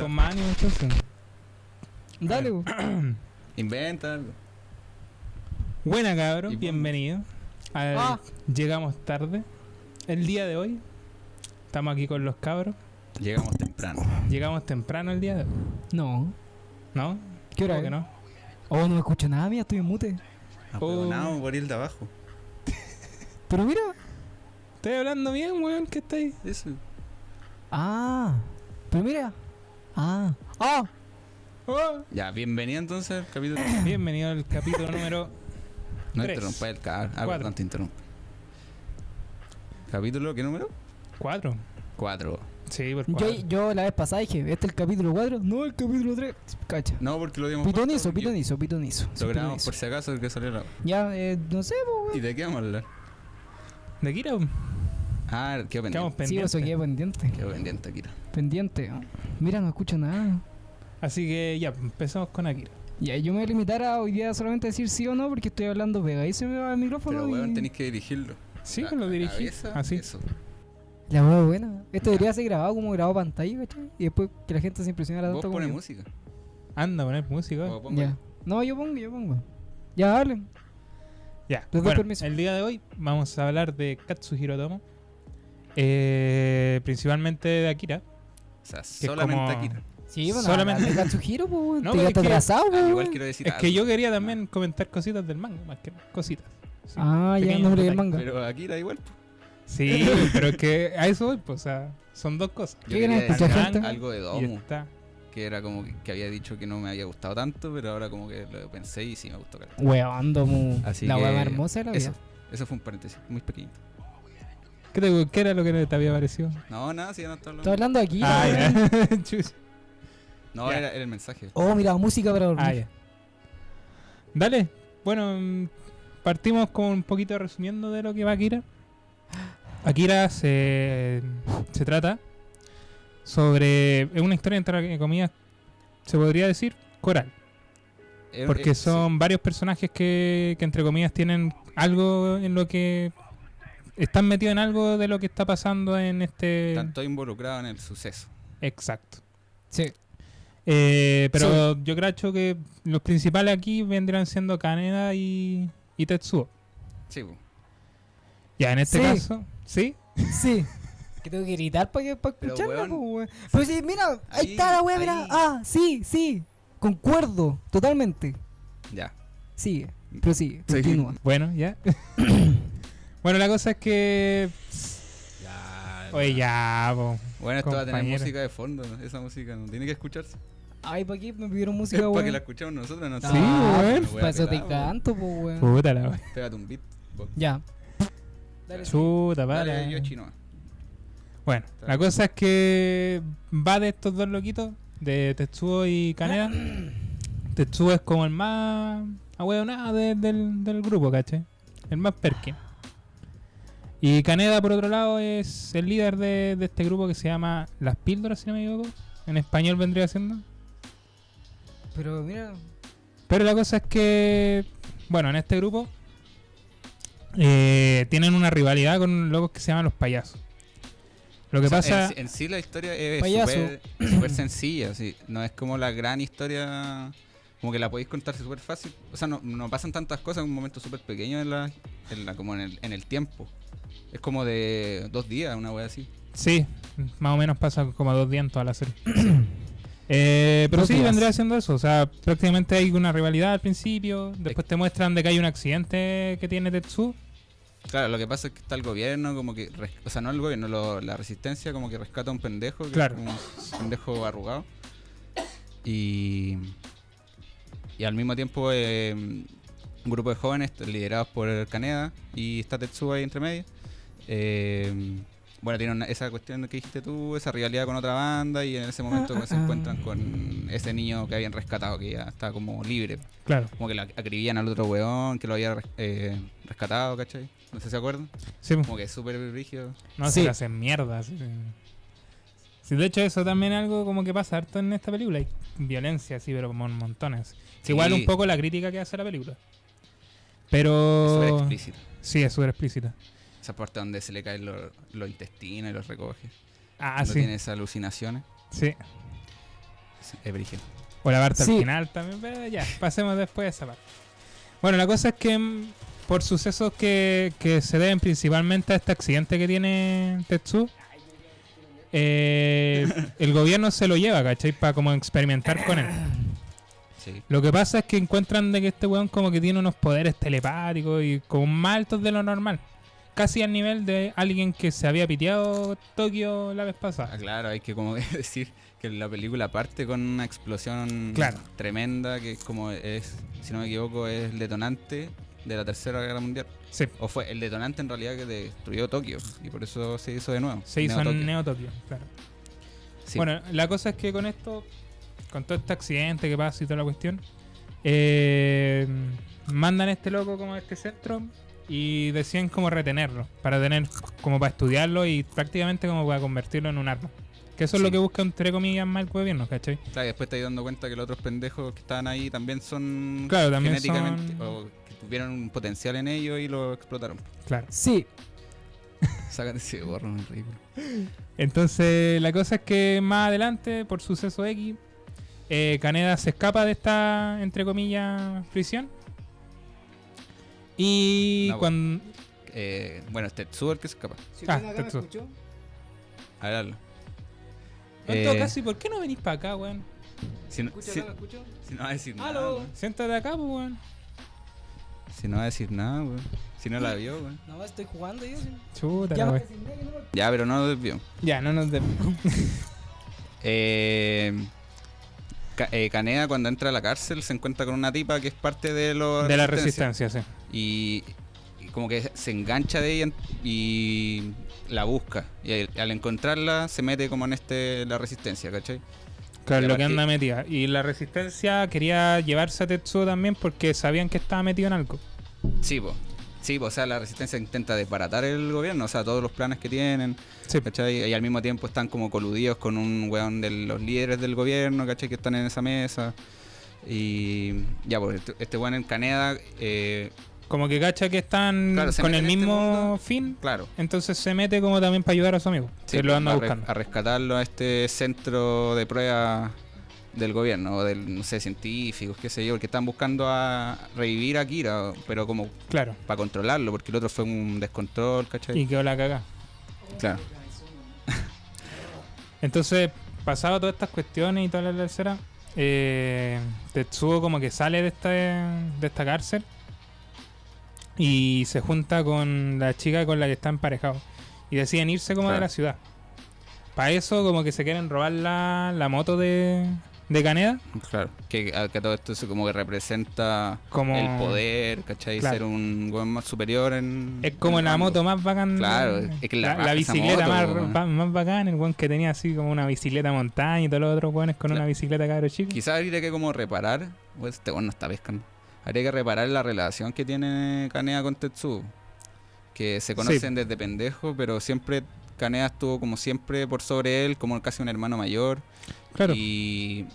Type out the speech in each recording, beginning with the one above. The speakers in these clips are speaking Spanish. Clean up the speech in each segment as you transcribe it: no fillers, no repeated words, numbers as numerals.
con más ánimo entonces. Dale, po. Inventa algo. Buena, cabrón, Y bienvenido. Llegamos tarde. El día de hoy estamos aquí con los cabros. Llegamos temprano. Llegamos temprano el día de hoy. No. ¿No? ¿Qué hora ¿Cómo es? que no? Oh, no me escucho nada, mía, estoy en mute. Apegonado por ir de abajo. Pero mira. Estoy hablando bien, weón, ¿qué está ahí? Eso. Pero mira. Oh. Ya, bienvenido entonces al capítulo. Bienvenido al capítulo número No 3. interrumpa el cabrón. Cuatro. Perdón, te interrumpo. ¿Capítulo qué número? 4. 4. Sí, por 4. Yo la vez pasada dije, ¿este es el capítulo 4? No, el capítulo 3. Cacha. No, porque lo dimos. Pitonizo. Lo grabamos por si acaso que salió la. Ya, no sé, po, ¿Y weón. de qué vamos a hablar? ¿De Kira? Ah, quedó Quedamos pendiente. Sí, pendientes. eso queda pendiente. Quedó pendiente, Akira. Pendiente. Mira, no escucho nada. Así que ya, empezamos con Akira. Ya, yo me voy a limitar a hoy día solamente decir sí o no porque estoy hablando pega. Ahí se me va el micrófono. Pero weón, y... tenéis que dirigirlo. Sí, La- lo la dirigí. cabeza, Así. Eso. La hueá buena. Esto debería ser grabado como grabado pantalla, ¿cachai? Y después que la gente se impresionara Vos tanto como pones yo. música. Anda a poner música. O pongo Ya. No, yo pongo. Ya, hablen. Ya, Les doy bueno, permiso. el día de hoy vamos a hablar de Katsuhiro Otomo. Principalmente de Akira. O sea, es solamente como- Akira. Sí, bueno, Solamente- de Katsuhiro, pues, weón. No, Te pero quedaste es que- atrasado, pues, Igual weón. quiero decir Es que algo. yo quería también comentar cositas del manga, más que cositas. Sí, Ah, ya pequeños no leí el detalles. manga. Pero Akira igual. Po. Sí, pero es que a eso voy, pues, o sea, son dos cosas. Yo ¿Qué quería quieres escuchar, decir gente? algo de Y Domu, está. que era como que había dicho que no me había gustado tanto, pero ahora como que lo pensé y sí me gustó. Caleta. Weón, Domu. Así La que weá más hermosa de la Eso, vida. eso fue un paréntesis, muy pequeñito. ¿Qué era lo que te había parecido? No, nada, si ya no está Estoy hablando. hablando aquí. Ah, weón. ya. Chus. No, Ya. era el mensaje. Oh, mira, música para dormir. Ah, ya. Dale. Bueno, partimos con un poquito resumiendo de lo que va Akira. Akira se trata sobre... Es una historia entre comillas, se podría decir, coral. Porque son varios personajes que entre comillas tienen algo en lo que... Están metidos en algo de lo que está pasando en este... Están todos involucrados en el suceso. Exacto. Sí. Pero yo creo que los principales aquí vendrán siendo Kaneda y Tetsuo. Sí, po. Ya, en este Sí. caso, ¿sí? Sí. Que tengo que gritar para Pero, escucharla, weón, pues, weón. Pero sí, mira, ahí ahí, está la weá, mira. ahí. Ah, sí. Concuerdo, totalmente. Ya. Sigue, prosigue, Sí. continúa. Bueno, ya. Bueno, la cosa es que... Ya. Oye, ya, po. Bueno, esto va a tener compañero. música de fondo. Esa música no tiene que escucharse. Ay, ¿para qué me pidieron Es música, para que weón? la escuchemos nosotros. No Sí, sé. weón. No, Para eso te pelado, canto, pues, weón. Puta la wea. Pégate un beat. vos. Ya. Dale, Chuta, Dale, para. yo chino. Bueno, la cosa es que va de estos dos loquitos, de Tetsuo y Kaneda. Tetsuo es como el más ahueonado del grupo, ¿cachai? El más perkin. Y Kaneda, por otro lado, es el líder de este grupo que se llama Las Píldoras, si no me equivoco. En español vendría siendo. Pero mira, Pero la cosa es que, bueno, en este grupo tienen una rivalidad con locos que se llaman los payasos. Lo que O sea, pasa... en sí la historia es Payaso. súper sencilla, sí. No es como la gran historia, como que la podéis contar súper fácil. O sea, no pasan tantas cosas en un momento súper pequeño como en el tiempo. Es como de 2 días, una wea así. Sí, más o menos pasa como 2 días en toda la serie. Pero 2 sí, días. vendría siendo eso. O sea, prácticamente hay una rivalidad al principio. Después te muestran de que hay un accidente que tiene Tetsuo. Claro, lo que pasa es que está el gobierno, como que... O sea, no el gobierno, la resistencia como que rescata a un pendejo. Que Claro. es como un pendejo arrugado. Y al mismo tiempo un grupo de jóvenes liderados por Kaneda y está Tetsuo ahí entre medio. Bueno, tienen esa cuestión que dijiste tú, esa rivalidad con otra banda y en ese momento se encuentran con ese niño que habían rescatado, que ya está como libre. Claro. Como que acribían al otro weón que lo había rescatado, ¿cachai? No sé si se acuerdan. Sí, Como que es súper rígido. no Sí. se le hacen mierda. Sí. Sí, de hecho, eso también es algo como que pasa harto en esta película. Hay violencia, sí, pero como montones. Sí. Igual un poco la crítica que hace la película. Es Pero... súper explícito. Sí, es súper explícita. Esa parte donde se le caen los intestinos y los recoge. Ah, Cuando sí. tiene esas alucinaciones. Sí. es brígido. O la parte Sí. al final también, pero ya, pasemos después de esa parte. Bueno, la cosa es que por sucesos que se deben principalmente a este accidente que tiene Tetsuo, el gobierno se lo lleva, ¿cachai? Para como experimentar con él. Sí. Lo que pasa es que encuentran de que este weón como que tiene unos poderes telepáticos y como más altos de lo normal. Casi al nivel de alguien que se había piteado Tokio la vez pasada. Ah, claro, hay que como decir que la película parte con una explosión Claro. tremenda que es como es, si no me equivoco, es el detonante de la Tercera Guerra Mundial. Sí, O fue el detonante en realidad que destruyó Tokio y por eso se hizo de nuevo. se hizo Neo en Tokio. Neo Tokio, claro. Sí. Bueno, la cosa es que con esto, con todo este accidente que pasa y toda la cuestión, mandan a este loco como a este centro y deciden como retenerlo, para tener, como para estudiarlo y prácticamente como para convertirlo en un arma. Que eso es Sí. lo que busca entre comillas más el gobierno, ¿cachai? Claro, y después te estás dando cuenta que los otros pendejos que estaban ahí también son Claro, también genéticamente son- o que tuvieron un potencial en ellos y lo explotaron. Claro. Sí, Sácate ese gorro, es ridículo. Entonces, la cosa es que más adelante, por suceso X, Kaneda se escapa de esta, entre comillas, prisión. Y No, cuando... Bueno, este Tetsuo el que se escapa. si Ah, alguien acá me Tetsuo. escuchó, A ver, hazlo. En todo Eh, caso, ¿y por qué no venís para acá, weón? Si no, ¿escucha si, acá, me escuchó? si no va a decir nada, ¡Aló! weón. Siéntate acá, pues, weón. Si no va a decir nada, weón. Si no la vio, weón. No, estoy jugando yo. sí. Chuta, Ya la me weón. designé que no me- Ya, pero no lo desvió. Ya, no nos desviemos. Kaneda cuando entra a la cárcel se encuentra con una tipa que es parte de los De la resistencia, sí. y como que se engancha de ella y la busca y al encontrarla se mete como en la resistencia, ¿cachai? Claro, Y lo que aparte- anda metida. Y la resistencia quería llevarse a Tetsuo también porque sabían que estaba metido en algo. Sí, po, o sea, la resistencia intenta desbaratar el gobierno, o sea, todos los planes que tienen, Sí. ¿cachai? Y al mismo tiempo están como coludidos con un weón de los líderes del gobierno, ¿cachai? Que están en esa mesa. Y ya, pues este weón en Kaneda, Como que cacha que están Claro, se con mete el en este mismo mundo. fin. claro. Entonces se mete como también para ayudar a su amigo. Sí, que lo anda a buscando. a rescatarlo a este centro de prueba del gobierno, o del, no sé, científicos, qué sé yo, porque están buscando a revivir a Kira, pero como Claro. para controlarlo, porque el otro fue un descontrol, ¿cachai? Y quedó la cagada. Claro. Entonces, pasado todas estas cuestiones y toda la tercera, Tetsuo como que sale de esta cárcel y se junta con la chica con la que está emparejado. Y deciden irse como de Claro. la ciudad. Para eso como que se quieren robar la moto de Kaneda. Claro, que todo esto es como que representa Como... el poder, ¿cachai? Claro. Ser un weón más superior en... Es como en la rango. moto más bacán. Claro, es que la raja esa bicicleta moto, weón. más bacán. El weón que tenía así como una bicicleta montaña y todos los otros weones con Claro. una bicicleta cabro chico. Quizás habría que como reparar, pues este weón no está pescando. Habría que reparar la relación que tiene Kaneda con Tetsuo. Que se conocen desde pendejo, pero siempre Kaneda estuvo como siempre por sobre él, como casi un hermano mayor. Claro. Y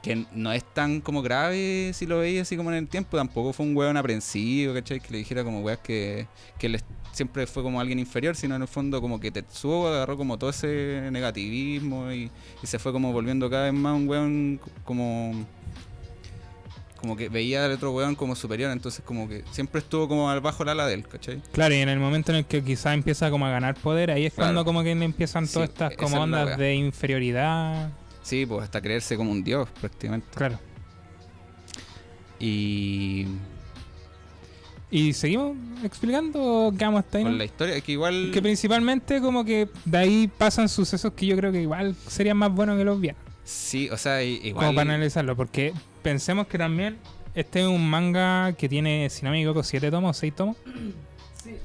que no es tan como grave si lo veis así como en el tiempo. Tampoco fue un weón aprensivo, ¿cachai? Que le dijera como weas que él siempre fue como alguien inferior, sino en el fondo como que Tetsuo agarró como todo ese negativismo y se fue como volviendo cada vez más un weón como que veía al otro weón como superior, entonces como que siempre estuvo como al bajo el ala de él, ¿cachai? Claro, y en el momento en el que quizás empieza como a ganar poder, ahí es Claro. cuando como que empiezan Sí, todas estas esa como es la ondas wea. de inferioridad. Sí, pues hasta creerse como un dios prácticamente. Claro. Y ¿Y seguimos explicando o quedamos hasta ahí? con no? la historia, es que igual... Que principalmente como que de ahí pasan sucesos que yo creo que igual serían más buenos que los vieran. Sí, o sea, igual... Como para analizarlo, porque pensemos que también este es un manga que tiene, si no me equivoco, 7 tomos, 6 tomos. Sí.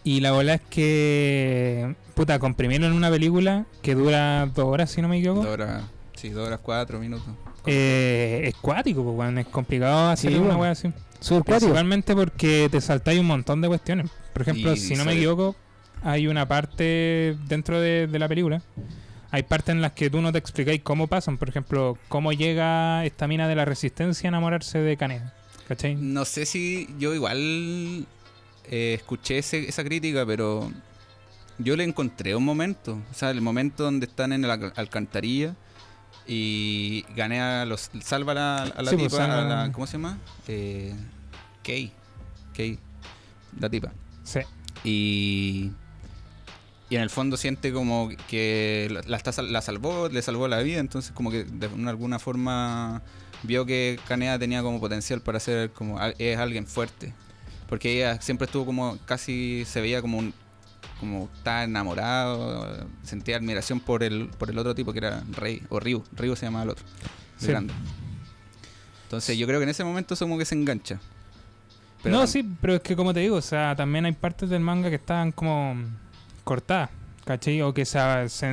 Y la bola es que, puta, comprimirlo en una película que dura 2 horas, si no me equivoco. 2 horas 4 minutos. Es cuático, pues, weón, es complicado hacer Sí, una bueno. wea así. Súper cuático. Principalmente porque te saltáis un montón de cuestiones. Por ejemplo, Y si no me sobre- equivoco, hay una parte dentro de la película. Hay partes en las que tú no te explicáis cómo pasan. Por ejemplo, cómo llega esta mina de la resistencia a enamorarse de Kaneda. ¿Cachai? No sé si yo igual escuché esa crítica, pero yo le encontré un momento. O sea, el momento donde están en la alcantarilla Y salva a la Sí, tipa, pues, salva- ¿cómo se llama? Kay, la tipa. Sí. Y en el fondo siente como que la salvó, le salvó la vida, entonces como que de alguna forma vio que Kaneda tenía como potencial para ser como es alguien fuerte. Porque ella siempre estuvo como casi se veía como estaba enamorado, sentía admiración por el otro tipo que era Rey o Ryu se llamaba el otro, el Sí. grande. Entonces yo creo que en ese momento es como que se engancha. Pero No, sí, pero es que como te digo, o sea, también hay partes del manga que estaban como cortadas, ¿cachai? O que se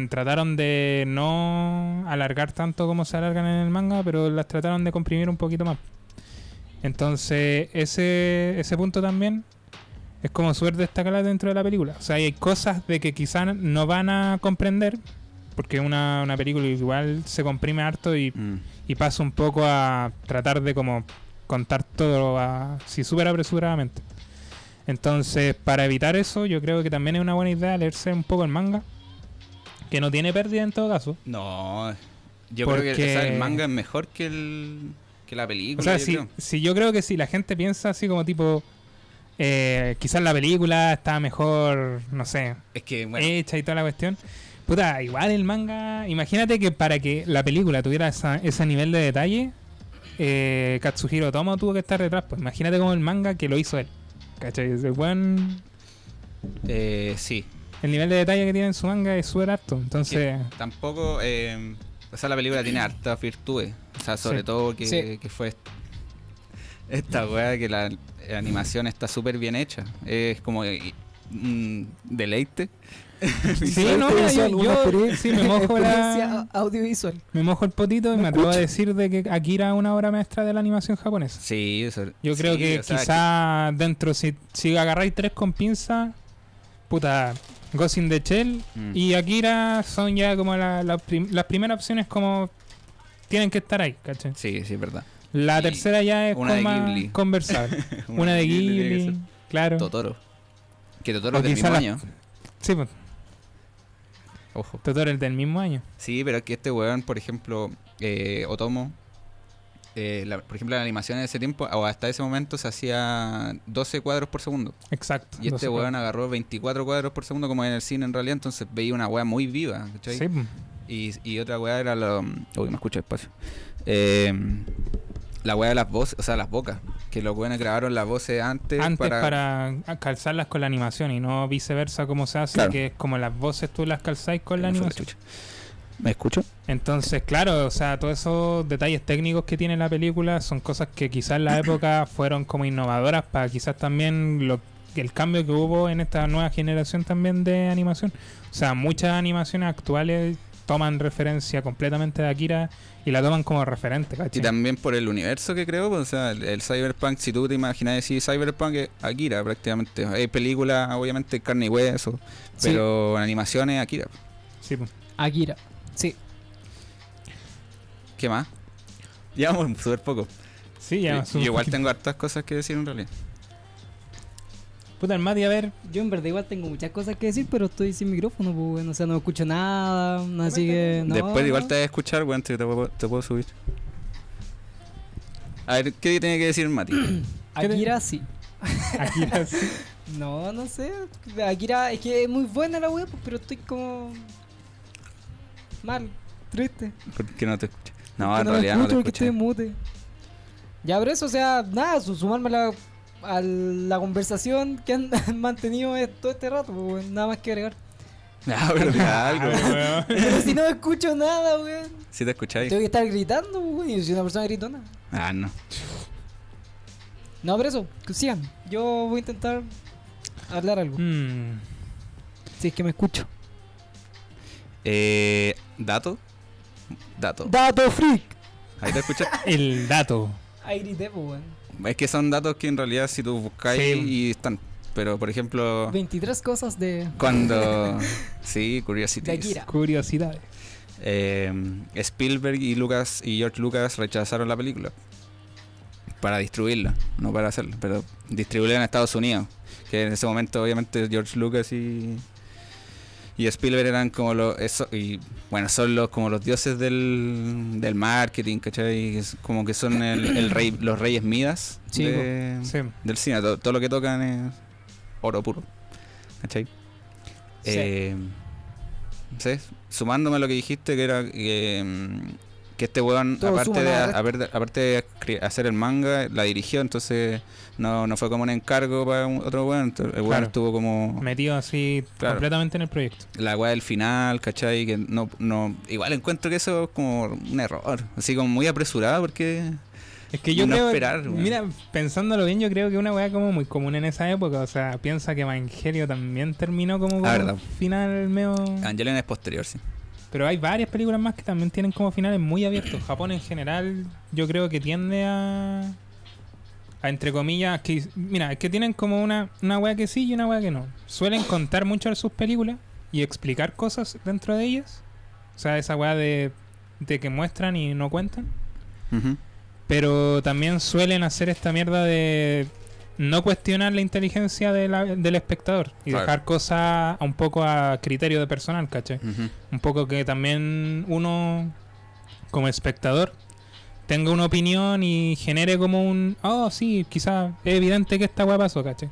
trataron de no alargar tanto como se alargan en el manga, pero las trataron de comprimir un poquito más. Entonces, ese punto también es como súper destacable dentro de la película. O sea, hay cosas de que quizás no van a comprender, porque una película igual se comprime harto y pasa un poco a tratar de como contar todo así súper apresuradamente. Entonces, para evitar eso, yo creo que también es una buena idea leerse un poco el manga, que no tiene pérdida en todo caso. No, yo creo que o sea, el manga es mejor que la película. O sea, yo creo. si yo creo que si la gente piensa así como tipo, quizás la película está mejor, no sé, Es que, bueno, hecha y toda la cuestión. Puta, igual el manga, imagínate que para que la película tuviera ese nivel de detalle, Katsuhiro Otomo tuvo que estar detrás. Pues imagínate como el manga que lo hizo él. ¿Cachai? Ese buen... sí. El nivel de detalle que tiene en su manga es súper alto. Entonces, Tampoco, o sea, la película tiene hartas virtudes. O sea, sobre Sí. todo que, Sí. que fue esta weá que la animación está súper bien hecha. Es como un deleite. sí, no, mira, yo sí me mojo experiencia audiovisual. me mojo el potito y me atrevo a decir de que Akira es una obra maestra de la animación japonesa. Sí, eso. Yo creo sí, que o sea, quizá dentro, si agarráis tres con pinza, puta, Ghost in the Shell Mm. y Akira son ya como las primeras opciones como tienen que estar ahí, ¿cachai? Sí, es verdad. La Y tercera ya es una de como más Ghibli. conversable. Una de tiene que Ghibli, ser claro. Totoro. Que Totoro O es del quizá mismo la- año. Sí, pues, Ojo. Totoro es del mismo año. Sí, pero es que este weón, por ejemplo, Otomo, por ejemplo, la animación en ese tiempo, o hasta ese momento, se hacía 12 cuadros por segundo. Exacto. Y este 12 weón agarró 24 cuadros por segundo, como en el cine en realidad, entonces veía una weá muy viva, ¿cachai? Sí, pues. Y otra weá era uy, me escucho despacio. La weá de las voces, o sea, las bocas. Que los weones grabaron las voces antes Para calzarlas con la animación y no viceversa como se hace, Claro. que es como las voces tú las calzáis con la Me fue la animación. chucha. ¿Me escucho? Entonces, claro, o sea, todos esos detalles técnicos que tiene la película son cosas que quizás en la época fueron como innovadoras para quizás también el cambio que hubo en esta nueva generación también de animación. O sea, muchas animaciones actuales toman referencia completamente de Akira y la toman como referente, Y ¿cachai? también por el universo que creo, pues, o sea, el Cyberpunk, si tú te imaginas decir Cyberpunk, es Akira prácticamente. Hay películas, obviamente, carne y hueso, Sí. pero en animaciones Akira. Sí, pues. Akira. Sí. ¿Qué más? Llevamos súper poco. Sí, ya. Yo igual tengo hartas cosas que decir en realidad. Puta, el Mati, a ver, Yo en verdad igual tengo muchas cosas que decir, pero estoy sin micrófono, pues, bueno, o sea, no escucho nada, así que no. Después igual te voy a escuchar, weón, te puedo subir. A ver, ¿qué tiene que decir Mati? Akira sí. Akira sí. No sé. Akira es que es muy buena la wea, pues, pero estoy como mal, triste. ¿Por qué no te escucho? No, Porque en me realidad no te escucho porque estoy escuché. en mute. Ya, pero eso, o sea, nada, sumarme a la conversación que han mantenido todo este rato, pues, weón, nada más que agregar. Ah, pero diga algo. weón. Pero si no escucho nada, weón. Si te escucháis. Tengo que estar gritando, pues, weón, y yo soy una persona gritona. Ah, no. No, pero eso, que sigan. Yo voy a intentar hablar algo. Si es que me escucho. ¿Dato? Dato. ¡Dato freak! Ahí te escuchas. El dato. Ahí grité, pues, weón. Es que son datos que en realidad si tú buscáis Sí. y están. Pero por ejemplo, 23 cosas de cuando. Sí, de Curiosities. Akira. Curiosidades. Spielberg y George Lucas rechazaron la película para distribuirla, no para hacerla, pero distribuirla en Estados Unidos, que en ese momento obviamente George Lucas y Y Spielberg eran como y bueno, son como los dioses del marketing, ¿cachai? Es como que son el rey, los reyes Midas Sí, Sí. del cine. Todo lo que tocan es oro puro, ¿cachai? Sí. No sé, sumándome a lo que dijiste, que era que este weón, Todo aparte suma, de, nada resta. aparte de hacer el manga, la dirigió, entonces no fue como un encargo para otro weón. El weón Claro. estuvo como Metido así Claro. completamente en el proyecto. la weá del final, ¿cachai? Que no igual encuentro que eso es como un error, así como muy apresurado, porque Es que yo No creo, esperar, weón. mira, pensándolo bien, yo creo que una weá como muy común en esa época. O sea, piensa que Evangelio también terminó como con verdad. un final medio... Angelina es posterior, sí. Pero hay varias películas más que también tienen como finales muy abiertos. Japón en general yo creo que tiende a entre comillas, mira, es que tienen como una weá que sí y una weá que no. Suelen contar mucho de sus películas y explicar cosas dentro de ellas. O sea, esa weá de que muestran y no cuentan. Ujú. Pero también suelen hacer esta mierda de no cuestionar la inteligencia del espectador y Claro. dejar cosas un poco a criterio de personal, ¿cachai? Ujú. Un poco que también uno, como espectador, tenga una opinión y genere como un... Oh, sí, quizás es evidente que esta weá pasó, ¿cachai?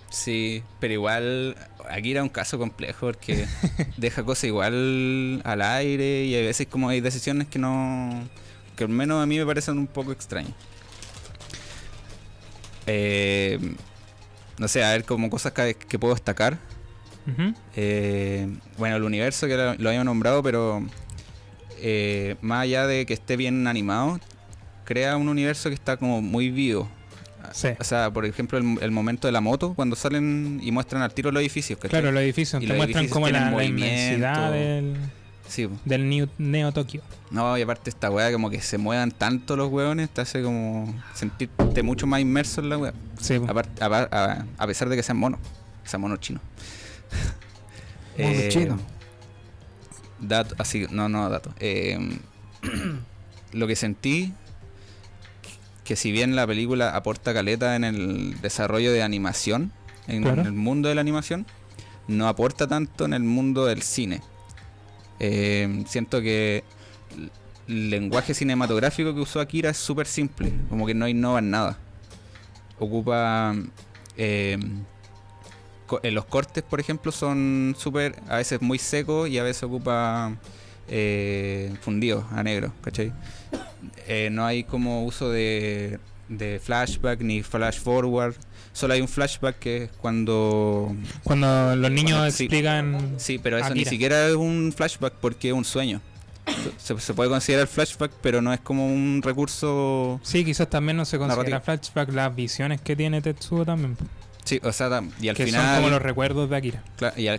Sí, pero igual aquí era un caso complejo porque deja cosas igual al aire y a veces como hay decisiones que no... que al menos a mí me parecen un poco extrañas. No sé, a ver como cosas que puedo destacar. Ujú. Bueno, el universo que lo había nombrado, pero más allá de que esté bien animado, crea un universo que está como muy vivo. Sí. O sea, por ejemplo, el momento de la moto, cuando salen y muestran al tiro los edificios. ¿cachai? Claro, los edificios Y te los muestran edificios como tienen la movimiento. inmensidad Sí, po. del Neo Tokio. No, y aparte esta weá como que se muevan tanto los weones, te hace como sentirte mucho más inmerso en la weá. Sí, po. A pesar de que sean monos chinos. Mono chino. Dato, así, no, dato. Lo que sentí, que si bien la película aporta caleta en el desarrollo de animación, en Claro. el mundo de la animación, no aporta tanto en el mundo del cine. Siento que el lenguaje cinematográfico que usó Akira es súper simple, como que no innova en nada. Ocupa... los cortes, por ejemplo, son súper, a veces muy secos y a veces ocupa fundidos a negro, ¿cachai? No hay como uso de flashback ni flash forward. Solo hay un flashback que es cuando... Cuando los niños Sí. explican... Sí, pero eso ni Akira. siquiera es un flashback porque es un sueño. Se puede considerar flashback, pero no es como un recurso... Sí, quizás también no se considera Narrativo. flashback las visiones que tiene Tetsuo también. Sí, o sea, y al Que final... son como los recuerdos de Akira.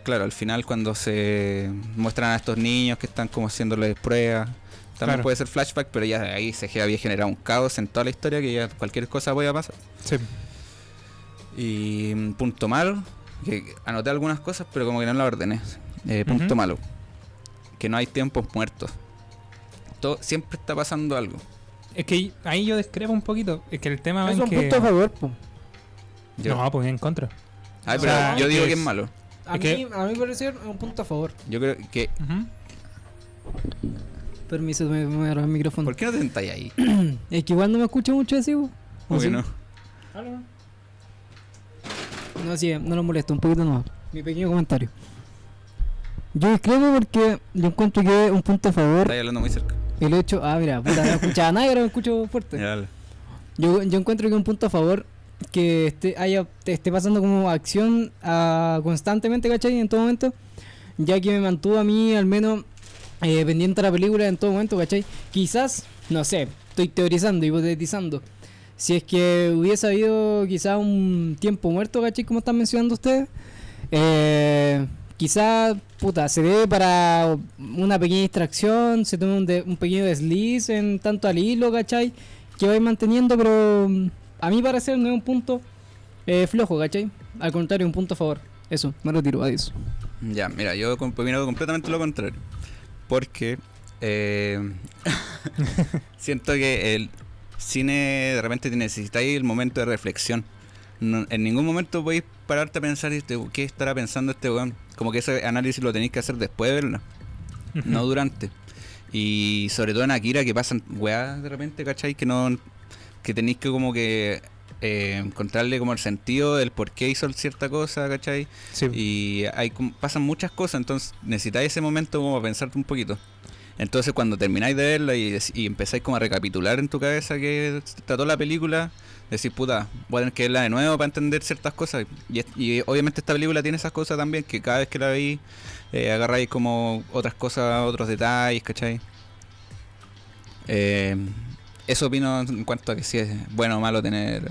Claro, al final cuando se muestran a estos niños que están como haciéndoles pruebas, también Claro. puede ser flashback, pero ya ahí había generado un caos en toda la historia que ya cualquier cosa podía pasar. Sí. Y punto malo, que anoté algunas cosas, pero como que no las ordené. Punto Ujú. malo, que no hay tiempos muertos. Siempre está pasando algo. Es que ahí yo discrepo un poquito. Es que el tema Es en un que... punto a favor, po. No, pues en contra. Ay, o pero sea, yo digo es- que es malo. A Es mí, que- a mi parecer, es un punto a favor. Yo creo que... Ujú. Permiso, me voy a agarrar el micrófono. ¿Por qué no te sentáis ahí? Es que igual no me escucho mucho así, po. ¿O ¿Por qué sí? no? No, sí, no lo molesto, un poquito nomás. Mi pequeño comentario. Yo discrepo porque yo encuentro que es un punto a favor Estáis hablando muy cerca. el hecho... Ah, mira, puta, no escuchaba nada y ahora me escucho fuerte. Ya, dale. Yo encuentro que un punto a favor que esté pasando como acción constantemente, ¿cachai? En todo momento, ya que me mantuvo a mí al menos pendiente a la película en todo momento, ¿cachai? Quizás, no sé, estoy teorizando, hipotetizando. Si es que hubiese habido quizás un tiempo muerto, ¿cachai? Como están mencionando ustedes, quizás, puta, se debe para una pequeña distracción, se toma un pequeño desliz en tanto al hilo, ¿cachai? Que vais manteniendo, pero a mi parecer no es un punto flojo, ¿cachai? Al contrario, un punto a favor. Eso, me retiro, adiós. Ya, mira, yo opino completamente lo contrario. Porque siento que el cine de repente necesitáis el momento de reflexión. En ningún momento podéis pararte a pensar, ¿qué estará pensando este weón? como que ese análisis lo tenéis que hacer después de verla, no durante. Y sobre todo en Akira, que pasan weas de repente, ¿cachai? Que tenéis que como que encontrarle como el sentido del por qué hizo cierta cosa, ¿cachai? Sí. Y pasan muchas cosas, entonces necesitáis ese momento como para pensarte un poquito. Entonces cuando termináis de verla y empezáis como a recapitular en tu cabeza que trató la película, decís, puta, voy a tener que verla de nuevo para entender ciertas cosas. Y obviamente esta película tiene esas cosas también, que cada vez que la veis agarráis como otras cosas, otros detalles, ¿cachai? Eso opino en cuanto a que si es bueno o malo tener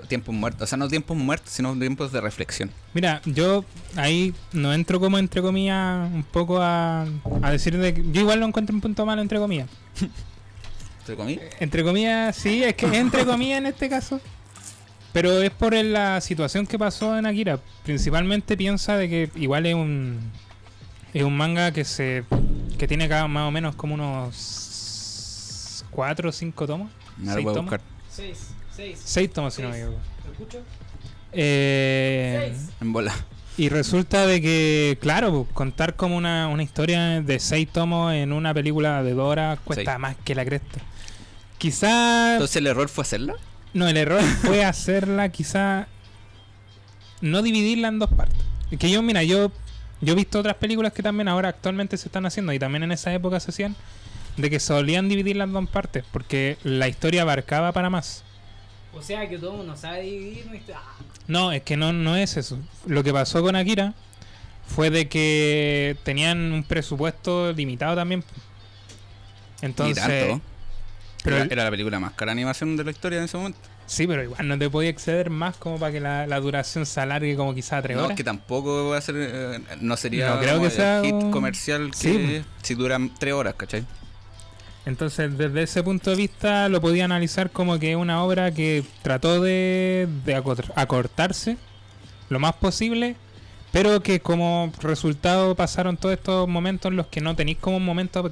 tiempos muertos. O sea, no tiempos muertos, sino tiempos de reflexión. Mira, yo ahí no entro como entre comillas un poco a decir de que yo igual lo encuentro un punto malo entre comillas. ¿Entre comillas? Entre comillas, sí, es que entre comillas en este caso. Pero es por la situación que pasó en Akira. Principalmente piensa de que igual es un manga que tiene acá más o menos como unos 4 o 5 tomos. No lo voy a buscar. 6 tomos, si no me equivoco. ¿Lo escucho? En bola. Y resulta de que, claro, contar como una historia de 6 tomos en una película de 2 horas cuesta 6. más que la cresta. Quizá... Entonces el error fue hacerla. No, el error fue hacerla, quizá... No dividirla en 2 partes. Es que yo he visto otras películas que también ahora actualmente se están haciendo y también en esa época se hacían, de que solían dividirla en 2 partes porque la historia abarcaba para más. O sea que todo el mundo sabe dividir nuestra... No, es que no es eso. Lo que pasó con Akira fue de que tenían un presupuesto limitado también. Entonces... Ni tanto. Pero Era la película más cara de animación de la historia en ese momento. Sí, pero igual no te podía exceder más como para que la duración se alargue como quizá 3 horas. No, es que tampoco va a ser... no sería No creo como que sea el hit un- comercial que Sí. si duran 3 horas, ¿cachai? Entonces, desde ese punto de vista, lo podía analizar como que es una obra que trató de acortarse lo más posible, pero que como resultado pasaron todos estos momentos en los que no tenéis como un momento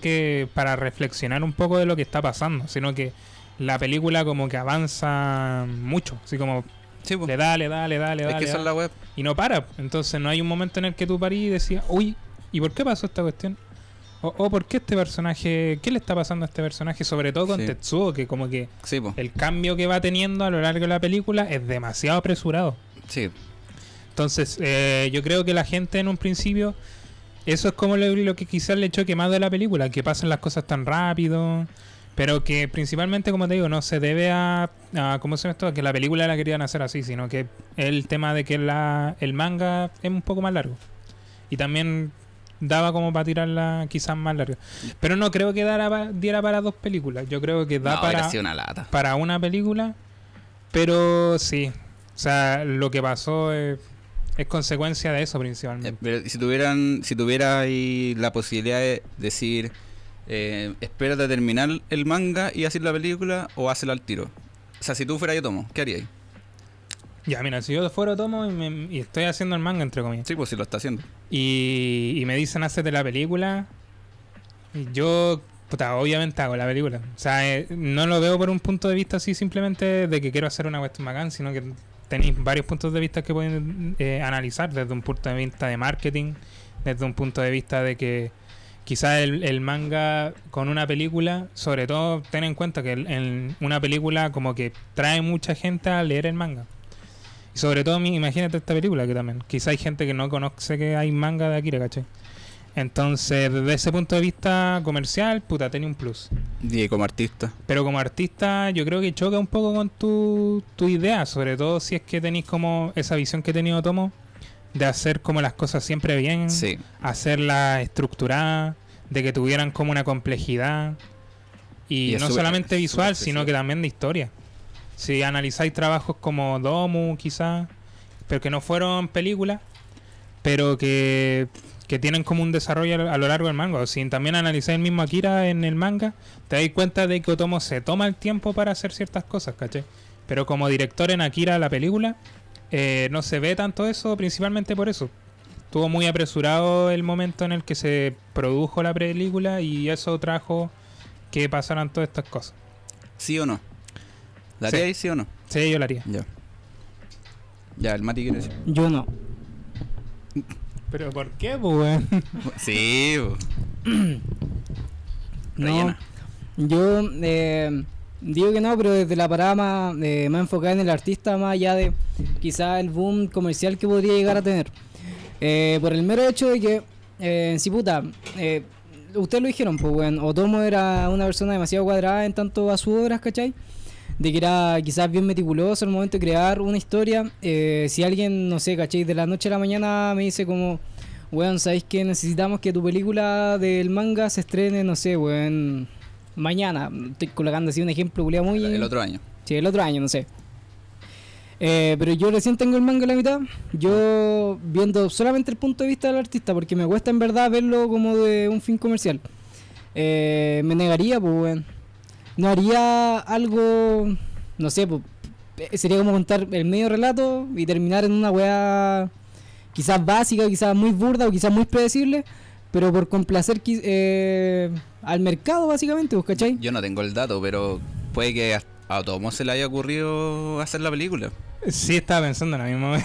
para reflexionar un poco de lo que está pasando, sino que la película como que avanza mucho, así como Sí, pues. le da, Es que esa es la web. y no para. Entonces no hay un momento en el que tú parís y decías, uy, ¿y por qué pasó esta cuestión? O ¿por qué este personaje? ¿Qué le está pasando a este personaje? Sobre todo con Sí. Tetsuo, que como que Sí, pues. el cambio que va teniendo a lo largo de la película es demasiado apresurado. Sí. Entonces, yo creo que la gente en un principio, eso es como lo que quizás le choque más de la película, que pasen las cosas tan rápido, pero que principalmente, como te digo, no se debe a ¿cómo se llama esto? A que la película la querían hacer así, sino que el tema de que el manga es un poco más largo. Y también daba como para tirarla quizás más larga. Pero no creo que diera para 2 películas. Yo creo que da No, para hubiera sido una lata. una película, pero sí. O sea, lo que pasó es consecuencia de eso principalmente. Pero si tuviera ahí la posibilidad de decir, espérate a terminar el manga y hacer la película o hacerla al tiro. O sea, si tú fueras yo tomo, ¿qué harías? Ya, mira, si yo fuera tomo y estoy haciendo el manga, entre comillas, Sí, pues si lo está haciendo. y me dicen hacete la película, yo, puta, obviamente hago la película. O sea, no lo veo por un punto de vista así simplemente de que quiero hacer una cuestión bacán, sino que tenéis varios puntos de vista que pueden analizar desde un punto de vista de marketing, desde un punto de vista de que quizás el manga con una película, sobre todo ten en cuenta que en una película como que trae mucha gente a leer el manga. Y sobre todo, imagínate esta película que también, quizá hay gente que no conoce que hay manga de Akira, ¿cachai? Entonces, desde ese punto de vista comercial, puta, tiene un plus. Y como artista. Pero como artista, yo creo que choca un poco con tu idea, sobre todo si es que tenéis como esa visión que he tenido Tomo, de hacer como las cosas siempre bien, Sí. hacerlas estructuradas, de que tuvieran como una complejidad, y es no súper- solamente es visual, súper sino que también de historia. Si analizáis trabajos como Domu, quizás, pero que no fueron películas, pero que tienen como un desarrollo a lo largo del manga. O si también analizáis el mismo Akira en el manga, te dais cuenta de que Otomo se toma el tiempo para hacer ciertas cosas, ¿cachai? Pero como director en Akira, la película, no se ve tanto eso, principalmente por eso. Estuvo muy apresurado el momento en el que se produjo la película y eso trajo que pasaran todas estas cosas. ¿Sí o no? ¿La Sí. haríais sí o no? Sí, yo lo haría. Ya. Ya, el Mati quiere decir. Yo no. ¿Pero por qué, pues, weón? Sí, po. No, Rellena. yo digo que no, pero desde la parada más enfocada en el artista, más allá de quizá el boom comercial que podría llegar a tener. Por el mero hecho de que, en sí, puta, ustedes lo dijeron, pues, weón, Otomo era una persona demasiado cuadrada en tanto a sus obras, ¿cachai? De que era quizás bien meticuloso al momento de crear una historia. Si alguien, no sé, ¿cachai? De la noche a la mañana me dice como, weón, ¿sabéis que necesitamos que tu película del manga se estrene, no sé, weón, mañana? Estoy colocando así un ejemplo, culiao, muy... El otro año. Sí, el otro año, no sé. Pero yo recién tengo el manga a la mitad. Yo viendo solamente el punto de vista del artista, porque me cuesta en verdad verlo como de un fin comercial. Me negaría, pues, weón. No haría algo, no sé, pues, sería como contar el medio relato y terminar en una weá quizás básica, quizás muy burda o quizás muy predecible, pero por complacer al mercado, básicamente, pues, ¿cachai? Yo no tengo el dato, pero puede que a Otomo se le haya ocurrido hacer la película. Sí, estaba pensando en la misma vez.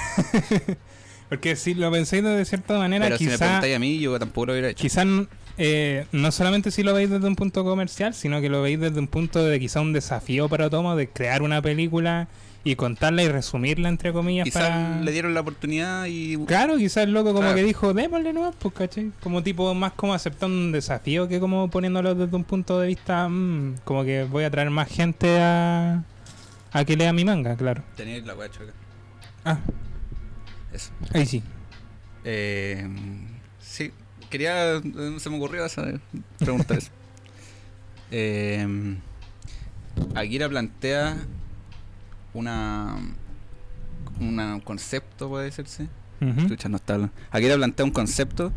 Porque si lo pensáis de cierta manera, Pero si me quizá... preguntáis a mí, yo tampoco lo hubiera hecho. Quizás no solamente si lo veis desde un punto comercial, sino que lo veis desde un punto de quizá un desafío para Otomo de crear una película y contarla y resumirla, entre comillas, Quizás para... le dieron la oportunidad y... Claro, quizás el loco como Claro. que dijo, démosle nomás, pues, ¿cachai? Como tipo, más como aceptando un desafío que como poniéndolo desde un punto de vista, como que voy a traer más gente a que lea mi manga, claro. Tenía la weá choca. Ah, Eso. ahí sí. Sí, quería... se me ocurrió preguntar eso. Akira plantea un concepto, puede decirse. Ujú. Chucha, no está hablando. Akira plantea un concepto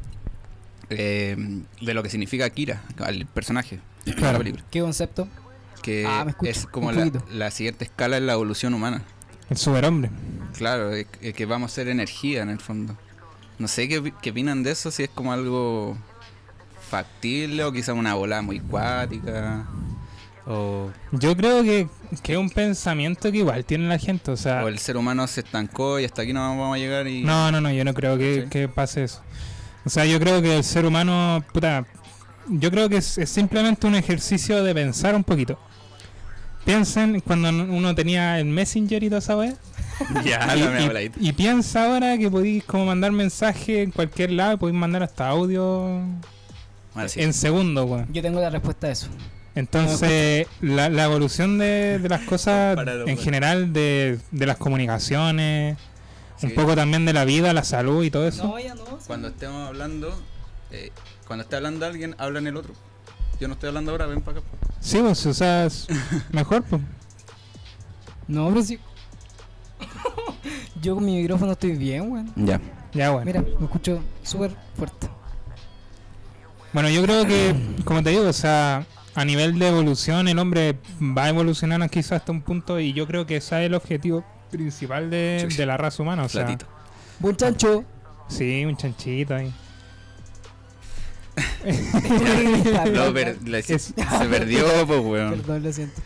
de lo que significa Akira, el personaje de la Claro. película. ¿Qué concepto? Que Me escucho es como un poquito. la siguiente escala en la evolución humana. El superhombre. Claro, que vamos a ser energía en el fondo. No sé qué opinan de eso, si es como algo factible o quizá una bola muy cuática. Yo creo que es un pensamiento que igual tiene la gente, o sea... O el ser humano se estancó y hasta aquí no vamos a llegar y... No, yo no creo ¿Sí? que pase eso. O sea, yo creo que el ser humano, puta, yo creo que es simplemente un ejercicio de pensar un poquito. Piensen cuando uno tenía el Messenger y toda esa wea. Ya, la me habla ahí. Y piensa ahora que podéis como mandar mensaje en cualquier lado, podéis mandar hasta audio Ahora sí. en segundos, weón. Yo tengo la respuesta a eso. Entonces, la evolución de las cosas Páralo, en weón. general, de las comunicaciones, Sí. un poco también de la vida, la salud y todo eso. No, ya no. Cuando estemos hablando, cuando esté hablando alguien, habla en el otro. Yo no estoy hablando ahora, ven para acá. Sí, pues, o sea, es mejor, pues. No, pero sí. Yo con mi micrófono estoy bien, weón. Ya. Ya, bueno. Mira, me escucho súper fuerte. Bueno, yo creo que, como te digo, o sea, a nivel de evolución, el hombre va a evolucionar quizás hasta un punto y yo creo que ese es el objetivo principal de la raza humana, o sea. Platito. Buen chancho. Sí, un chanchito ahí. No, se perdió, pues, weón. Perdón, lo siento.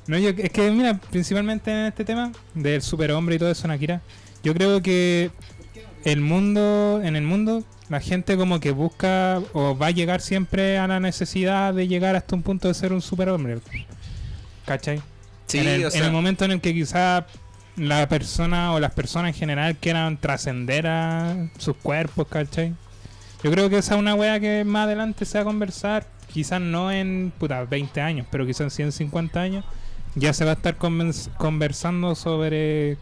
No, es que, mira, principalmente en este tema del superhombre y todo eso en Akira, yo creo que en el mundo, la gente como que busca o va a llegar siempre a la necesidad de llegar hasta un punto de ser un superhombre. ¿Cachai? Sí, en o sea, el momento en el que quizá la persona o las personas en general quieran trascender a sus cuerpos, ¿cachai? Yo creo que esa es una wea que más adelante se va a conversar, quizás no en 20 años, pero quizás en 150 años, ya se va a estar conversando sobre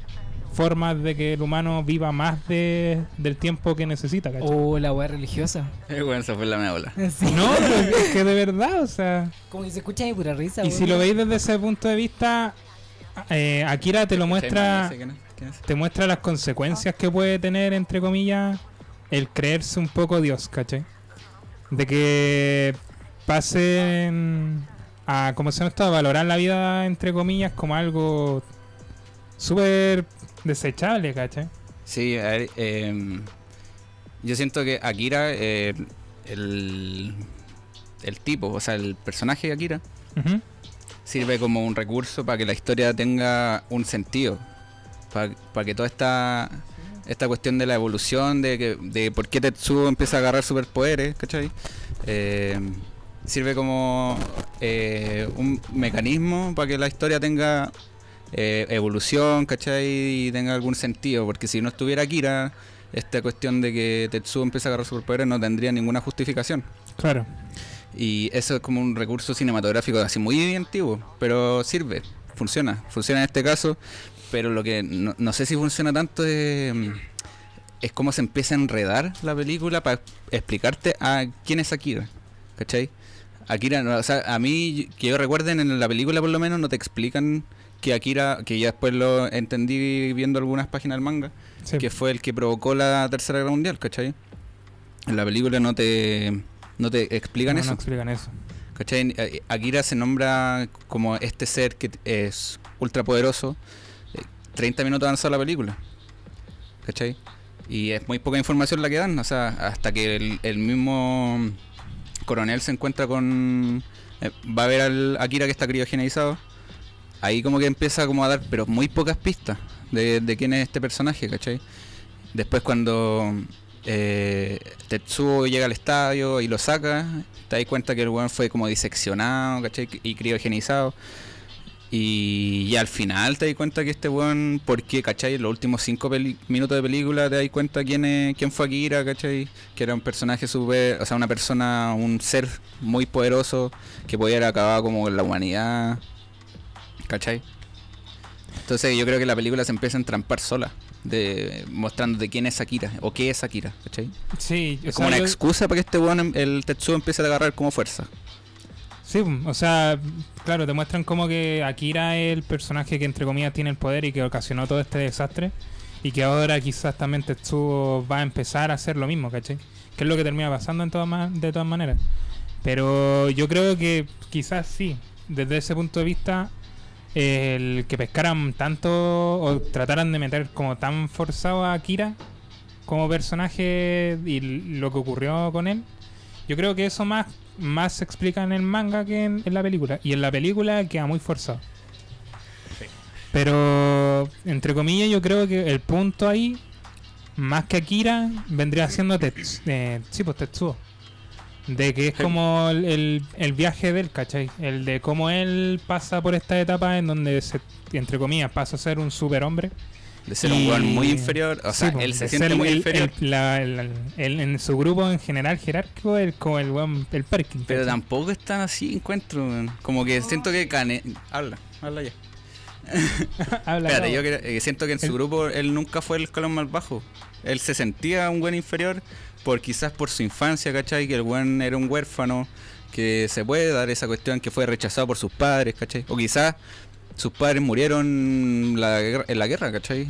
formas de que el humano viva más del tiempo que necesita, ¿cachai? Oh, la weá religiosa. bueno, esa fue la mea bola. Sí. No, pero es que de verdad, o sea... Como que se escucha de pura risa, Y weón. si lo veis desde ese punto de vista, Akira te lo muestra... ¿Quién es? Te muestra las consecuencias que puede tener, entre comillas, el creerse un poco Dios, ¿cachai? De que pasen a, ¿cómo se llama esto? A valorar la vida, entre comillas, como algo súper desechable, ¿cachai? Sí, a ver, yo siento que Akira, el tipo, o sea, el personaje de Akira, Ujú. sirve como un recurso para que la historia tenga un sentido. Para que toda esta esta cuestión de la evolución, de por qué Tetsuo empieza a agarrar superpoderes, ¿cachai? Sirve como un mecanismo para que la historia tenga evolución, ¿cachai? Y tenga algún sentido, porque si no estuviera Akira, esta cuestión de que Tetsuo empieza a agarrar superpoderes no tendría ninguna justificación. Claro. Y eso es como un recurso cinematográfico así muy antiguo, pero sirve, funciona en este caso, pero lo que no sé si funciona tanto es cómo se empieza a enredar la película para explicarte a quién es Akira, ¿cachai? Akira, o sea, a mí, que yo recuerden, en la película por lo menos no te explican que Akira, que ya después lo entendí viendo algunas páginas del manga, Sí. que fue el que provocó la Tercera Guerra Mundial, ¿cachai? En la película no te explican No eso, explican eso. ¿cachai? Akira se nombra como este ser que es ultra poderoso 30 minutos avanzada la película, ¿cachai? Y es muy poca información la que dan, o sea, hasta que el mismo coronel se encuentra con... va a ver al Akira que está criogenizado. Ahí como que empieza como a dar, pero muy pocas pistas de quién es este personaje, ¿cachai? Después cuando Tetsuo llega al estadio y lo saca, te das cuenta que el weón fue como diseccionado, ¿cachai? Y criogenizado. Y al final te das cuenta que este weón, porque, ¿cachai? En los últimos 5 minutos de película te das cuenta quién fue Akira, ¿cachai? Que era un personaje súper, o sea, una persona, un ser muy poderoso que podía haber acabado como con la humanidad, ¿cachai? Entonces yo creo que la película se empieza a entrampar sola, mostrando de quién es Akira o qué es Akira, ¿cachai? Sí, o Es como sea, una excusa para que este weón, el Tetsuo, empiece a agarrar como fuerza. sí, o sea, claro, te muestran como que Akira es el personaje que entre comillas tiene el poder y que ocasionó todo este desastre, y que ahora quizás también Tetsuo va a empezar a hacer lo mismo, ¿cachai? Que es lo que termina pasando de todas maneras. Pero yo creo que quizás sí, desde ese punto de vista, el que pescaran tanto o trataran de meter como tan forzado a Akira como personaje y lo que ocurrió con él, yo creo que eso más se explica en el manga que en la película. Y en la película queda muy forzado. Sí. Pero, entre comillas, yo creo que el punto ahí, más que Akira, vendría siendo Tetsuo. De que es como el viaje de él, ¿cachai? El de cómo él pasa por esta etapa en donde, entre comillas, pasa a ser un superhombre. De ser un weón muy inferior, o sea, Sí, él se de siente ser muy inferior. En su grupo en general jerárquico, como el weón, el Perkin. Pero ¿cachai? tampoco es tan así, encuentro, weón. Como que siento que habla ya. Habla, Espérate, claro. yo siento que en su grupo él nunca fue el escalón más bajo. Él se sentía un buen inferior quizás por su infancia, ¿cachai? Que el buen era un huérfano, que se puede dar esa cuestión que fue rechazado por sus padres, ¿cachai? O quizás sus padres murieron en la guerra, ¿cachai?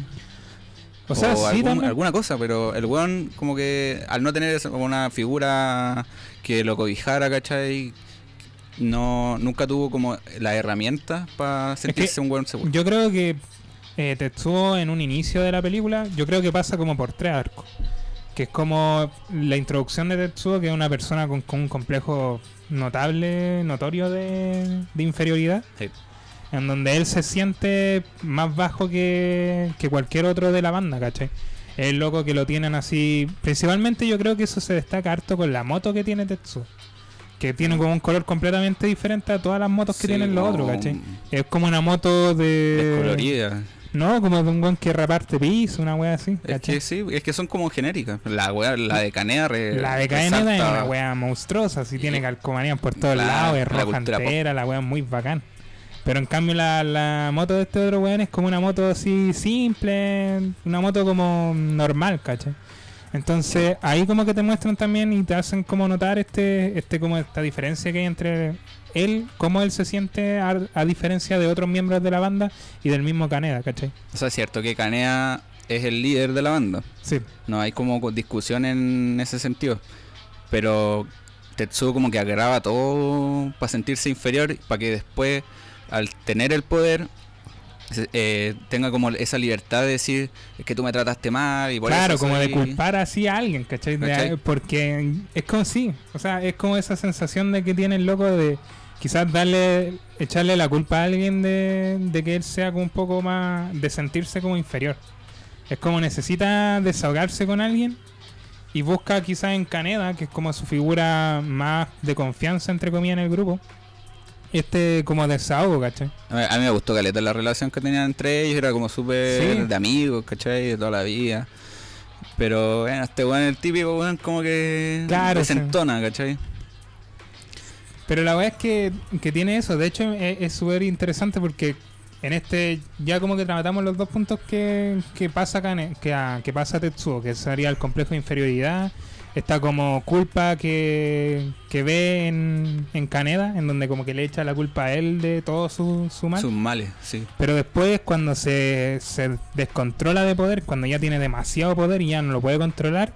O sea, sí, también. alguna cosa, pero el weón como que al no tener una figura que lo cobijara, ¿cachai? Nunca tuvo como la herramienta para sentirse un weón seguro. Yo creo que Tetsuo en un inicio de la película, yo creo que pasa como por 3 arcos. Que es como la introducción de Tetsuo, que es una persona con un complejo notorio de inferioridad. Sí. En donde él se siente más bajo que cualquier otro de la banda, ¿cachai? Es loco que lo tienen así. Principalmente yo creo que eso se destaca harto con la moto que tiene Tetsuo. Que tiene como un color completamente diferente a todas las motos que Sí, tienen los como otros, ¿cachai? Es como una moto descolorida. No, como de un guan que reparte piso, una wea así, Es ¿cachai? que sí, es que son como genéricas. La de Canea La de Caneda es una wea monstruosa, así tiene calcomanías por todos lados, es roja cultura entera, la wea es muy bacán. Pero en cambio la moto de este otro weón es como una moto así simple, una moto como normal, ¿cachai? Entonces ahí como que te muestran también y te hacen como notar como esta diferencia que hay entre él, cómo él se siente a diferencia de otros miembros de la banda y del mismo Caneda, ¿cachai? O sea, es cierto que Canea es el líder de la banda. Sí. No hay como discusión en ese sentido. Pero Tetsuo como que agrava todo para sentirse inferior, para que después, al tener el poder, tenga como esa libertad de decir, es que tú me trataste mal y por claro, eso como soy... de culpar así a alguien, ¿cachai? Porque es como sí, o sea, es como esa sensación de que tiene el loco de quizás echarle la culpa a alguien de que él sea como un poco más, de sentirse como inferior. Es como necesita desahogarse con alguien y busca quizás en Kaneda, que es como su figura más de confianza, entre comillas, en el grupo, como desahogo, ¿cachai? A mí me gustó caleta la relación que tenían entre ellos, era como súper Sí. de amigos, ¿cachai? De toda la vida. Pero bueno, este weón es el típico weón como que Claro, desentona, ¿cachai? Pero la verdad es que tiene eso. De hecho, es súper interesante porque en ya como que tratamos los dos puntos que pasa que pasa Tetsuo, que sería el complejo de inferioridad. Está como culpa que ve en Kaneda, en donde como que le echa la culpa a él de todo su mal. Sus males, sí. Pero después, cuando se descontrola de poder, cuando ya tiene demasiado poder y ya no lo puede controlar,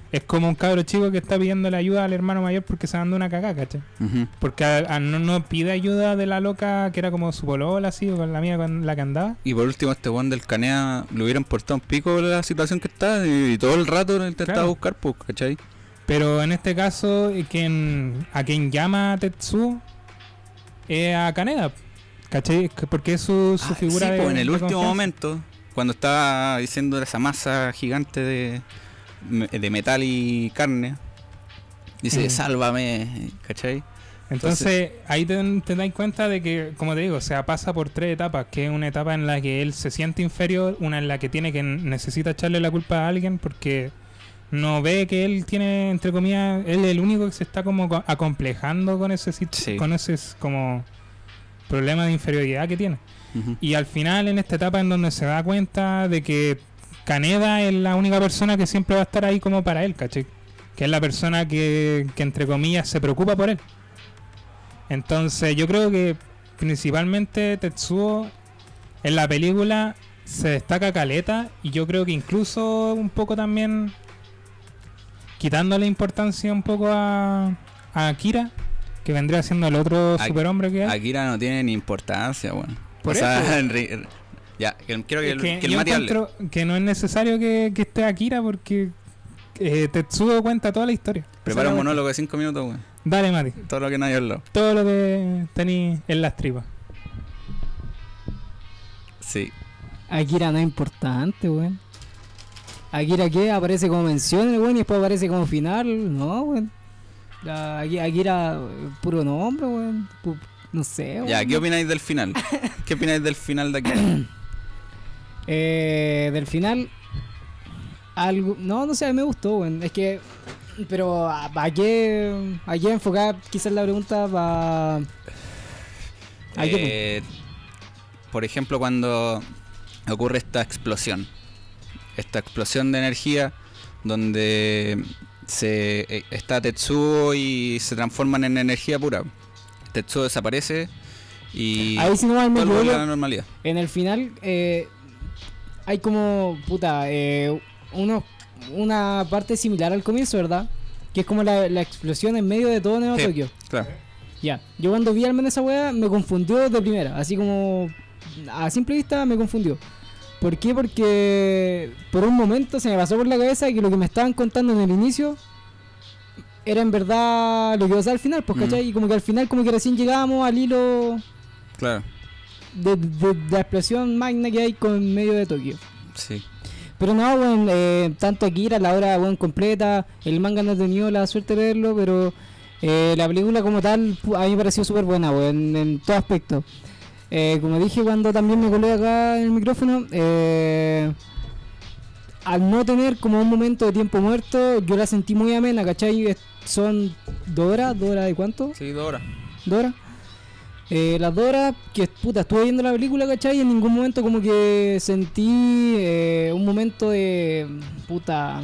es como un cabro chico que está pidiendo la ayuda al hermano mayor porque se mandó una cagada, ¿cachai? Ujú. Porque no pide ayuda de la loca que era como su polola, así, o con la mía con la que andaba. Y por último, este weón del Canea le hubiera importado un pico la situación que está y todo el rato lo intentaba Claro. buscar, pues, ¿cachai? Pero en este caso, a quien llama a Tetsuo es a Kaneda, ¿cachai? Porque es su figura sí, de pues, en el de último confianza. momento, cuando estaba diciendo esa masa gigante de metal y carne, dice, Mm. sálvame, ¿cachai? Entonces ahí te das cuenta de que, como te digo, o sea, pasa por 3 etapas, que es una etapa en la que él se siente inferior, una en la que necesita echarle la culpa a alguien porque no ve que él tiene, entre comillas, él es el único que se está como acomplejando con ese Sí. con ese como problema de inferioridad que tiene. Ujú. Y al final, en esta etapa en donde se da cuenta de que Kaneda es la única persona que siempre va a estar ahí como para él, ¿cachai? Que es la persona que entre comillas se preocupa por él. Entonces yo creo que principalmente Tetsuo en la película se destaca caleta, y yo creo que incluso un poco también quitándole importancia un poco a Akira, que vendría siendo el otro superhombre que es. Akira no tiene ni importancia, weón. Por O sea, eso. ya, quiero que, Es que que el yo Mati hable. encuentro que no es necesario que esté Akira porque Tetsuo cuenta toda la historia. Prepara Esa un es la monólogo de 5 minutos, weón. cuestión. Dale, Mati. Todo lo que nadie ha hablado. Todo lo que tení en las tripas. Sí. Akira no es importante, weón. Akira que aparece como mención, weón, y después aparece como final. No, weón. Akira, puro nombre, weón. No sé, weón. Ya, ¿qué opináis del final? ¿Qué opináis del final de Akira? Del final, algo. No sé, a mí me gustó, weón. Es que. Pero, ¿a qué enfocar quizás la pregunta para. Por ejemplo, cuando ocurre esta explosión de energía donde está Tetsuo y se transforman en energía pura. Tetsuo desaparece y Ahí, si no mal me todo vuelve a equivoco, la normalidad. en el final hay como, una parte similar al comienzo, ¿verdad? Que es como la explosión en medio de todo Nueva Sí. Tokio. Claro. Ya, yo cuando vi al menos esa weá me confundió de primera, así como a simple vista me confundió. ¿Por qué? Porque por un momento se me pasó por la cabeza que lo que me estaban contando en el inicio era en verdad lo que pasaba al final, pues, ¿cachai? Y como que al final como que recién llegábamos al hilo Claro. de la explosión magna que hay con medio de Tokio. Sí. Pero no, weón, tanto Akira, la obra, weón, completa, el manga no he tenido la suerte de verlo, pero la película como tal a mí me pareció súper buena, weón, en todo aspecto. Como dije cuando también me colé acá en el micrófono, al no tener como un momento de tiempo muerto, yo la sentí muy amena, ¿cachai? Son 2 horas, ¿2 horas de cuánto? Sí, 2 horas. 2 horas. Las 2 horas que puta estuve viendo la película, ¿cachai? Y en ningún momento como que sentí un momento de puta,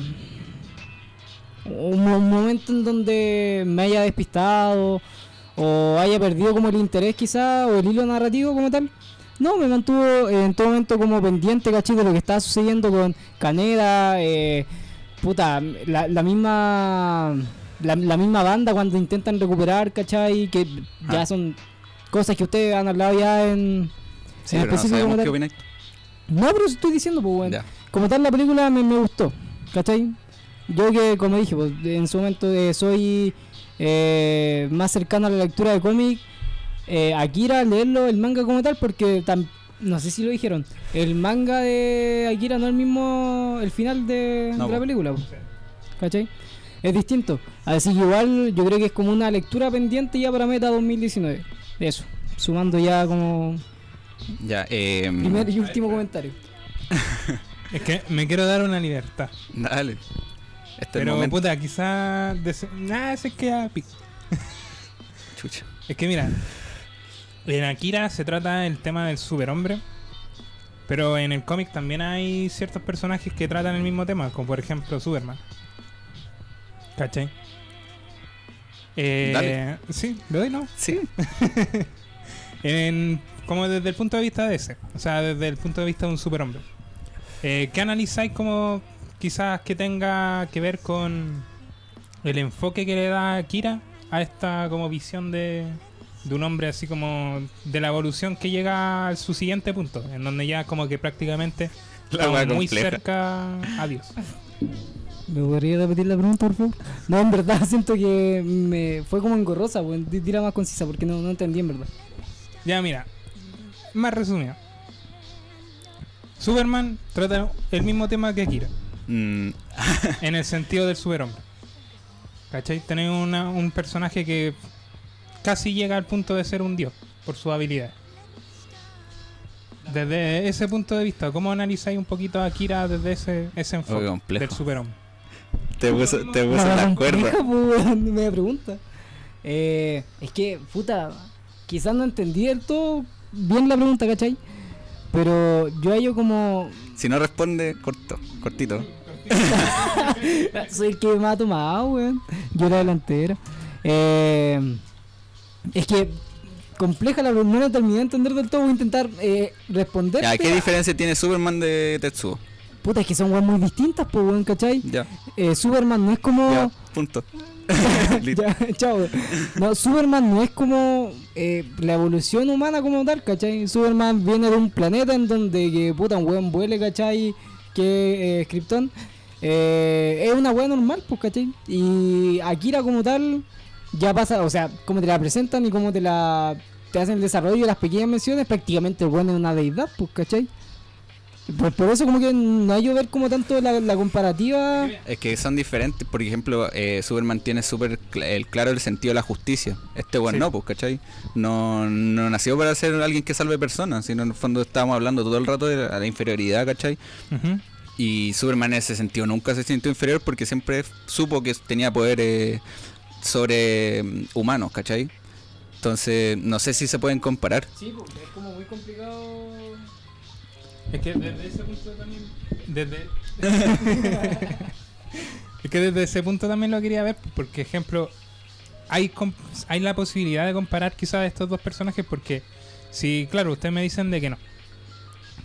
un momento en donde me haya despistado o haya perdido como el interés quizá o el hilo narrativo como tal. No, me mantuvo en todo momento como pendiente, ¿cachai? De lo que estaba sucediendo con Kaneda, puta, la misma banda cuando intentan recuperar, ¿cachai? Que ya son cosas que ustedes han hablado ya en Sí, en pero no específico sabemos como qué tal. opináis. No, pero eso estoy diciendo, pues, bueno. Ya. Como tal, la película me gustó, ¿cachai? Yo que, como dije, pues, en su momento soy más cercano a la lectura de cómic, Akira, leerlo, el manga como tal, porque no sé si lo dijeron, el manga de Akira no es el mismo, el final de No, la po. película, po. ¿Cachai? Es distinto. Así que igual yo creo que es como una lectura pendiente ya para Meta 2019. Eso, sumando ya como Ya, primer y último comentario. Es que me quiero dar una libertad. dale. Este es el Pero momento. puta, quizás... Nada, ese es que ya pico. Chucha. Es que mira, en Akira se trata el tema del superhombre, pero en el cómic también hay ciertos personajes que tratan el mismo tema, como por ejemplo Superman. ¿Cachai? Dale. Sí, le doy, ¿no? Sí. Como desde el punto de vista de ese, o sea, desde el punto de vista de un superhombre. ¿Qué analizáis como quizás que tenga que ver con el enfoque que le da Akira a esta como visión de un hombre así como de la evolución que llega a su siguiente punto, en donde ya como que prácticamente La estamos wea muy compleja. cerca a Dios? ¿Me podría repetir la pregunta, por favor? No, en verdad siento que me fue como engorrosa, pues, tira más concisa porque no entendí en verdad. Ya mira, más resumido. Superman trata el mismo tema que Akira, en el sentido del superhombre. ¿Cachai? Tener un personaje que casi llega al punto de ser un dios por sus habilidades. Desde ese punto de vista, ¿cómo analizáis un poquito a Akira desde ese enfoque complejo. del superhombre? Te puse La las compleja, cuerdas. pues, me pregunta. Es que, puta, quizás no entendí del todo bien la pregunta, ¿cachai? Pero yo hallo como... Si no responde, cortito. Soy el que me ha tomado, weón. Yo la delantera. Es que compleja la pregunta, no la terminé de entender del todo. Voy a intentar responder. Ya, ¿qué diferencia tiene Superman de Tetsuo? Puta, es que son weas muy distintas, pues, weón, ¿cachai? Ya, Superman no es como... ya, punto. Listo. Ya, chao. No, Superman no es como la evolución humana como tal, ¿cachai? Superman viene de un planeta en donde que puta un weón vuele, ¿cachai? Que Krypton es una wea normal, pues, ¿cachai? Y Akira como tal ya pasa, o sea, como te la presentan y como te hacen el desarrollo de las pequeñas menciones, prácticamente el weón es una deidad, pues, ¿cachai? Pues por eso como que no hay que ver como tanto la comparativa. Es que son diferentes. Por ejemplo, Superman tiene claro el sentido de la justicia. Este weón Sí. no, pues, ¿cachai? No nació para ser alguien que salve personas, sino en el fondo estábamos hablando todo el rato de la inferioridad, ¿cachai? Ujú. Y Superman en ese sentido nunca se sintió inferior porque siempre supo que tenía poderes sobre humanos, ¿cachai? Entonces, no sé si se pueden comparar. Sí, porque es como muy complicado. Es que desde ese punto también. Es que desde ese punto también lo quería ver, porque ejemplo, hay la posibilidad de comparar quizás estos dos personajes, porque si, claro, ustedes me dicen de que no.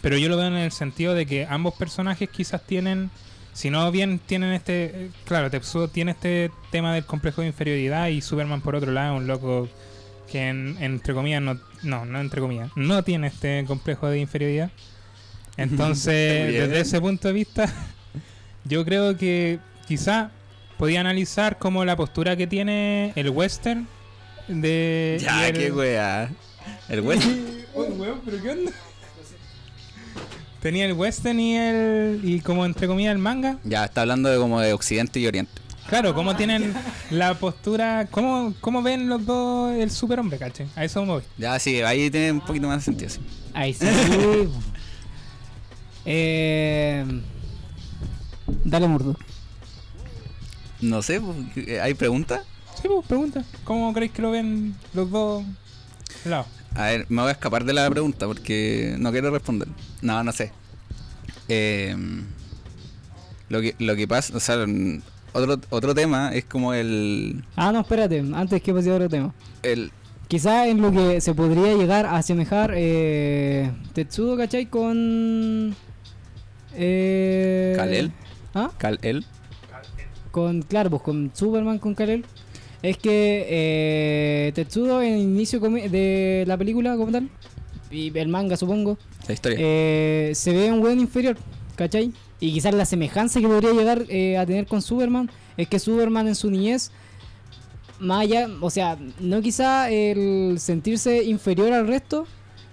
Pero yo lo veo en el sentido de que ambos personajes quizás tienen, si no bien tienen claro, Tetsuo tiene este tema del complejo de inferioridad y Superman por otro lado, un loco que entre comillas no entre comillas, no tiene este complejo de inferioridad. Entonces, Bien. desde ese punto de vista, yo creo que quizá podía analizar como la postura que tiene el western de... Ya, qué weá. El western. Uy, weón, pero ¿qué onda? Tenía el western y como entre comillas el manga. Ya, está hablando de como de Occidente y Oriente. Claro, cómo tienen la postura, cómo ven los dos el superhombre, ¿cachai? A eso me voy. Ya, sí, ahí tiene un poquito más de sentido, sí. Ahí sí. Dale, Murdo. No sé, pues, ¿hay preguntas? Sí, pues, pregunta. ¿Cómo creéis que lo ven los dos lados? A ver, me voy a escapar de la pregunta porque no quiero responder. No sé. Lo que pasa, o sea, otro tema es como No, espérate, antes que pase a otro tema. el Quizás en lo que se podría llegar a asemejar Tetsuo, ¿cachai? Con... Kal-El. ¿Ah? Kal-El. Claro, pues con Superman, con Kal-El. Es que Tetsuo en el inicio de la película como tal, y el manga supongo, La historia. se ve un buen inferior, ¿cachai? Y quizás la semejanza que podría llegar a tener con Superman es que Superman en su niñez, más allá, o sea, no quizá el sentirse inferior al resto,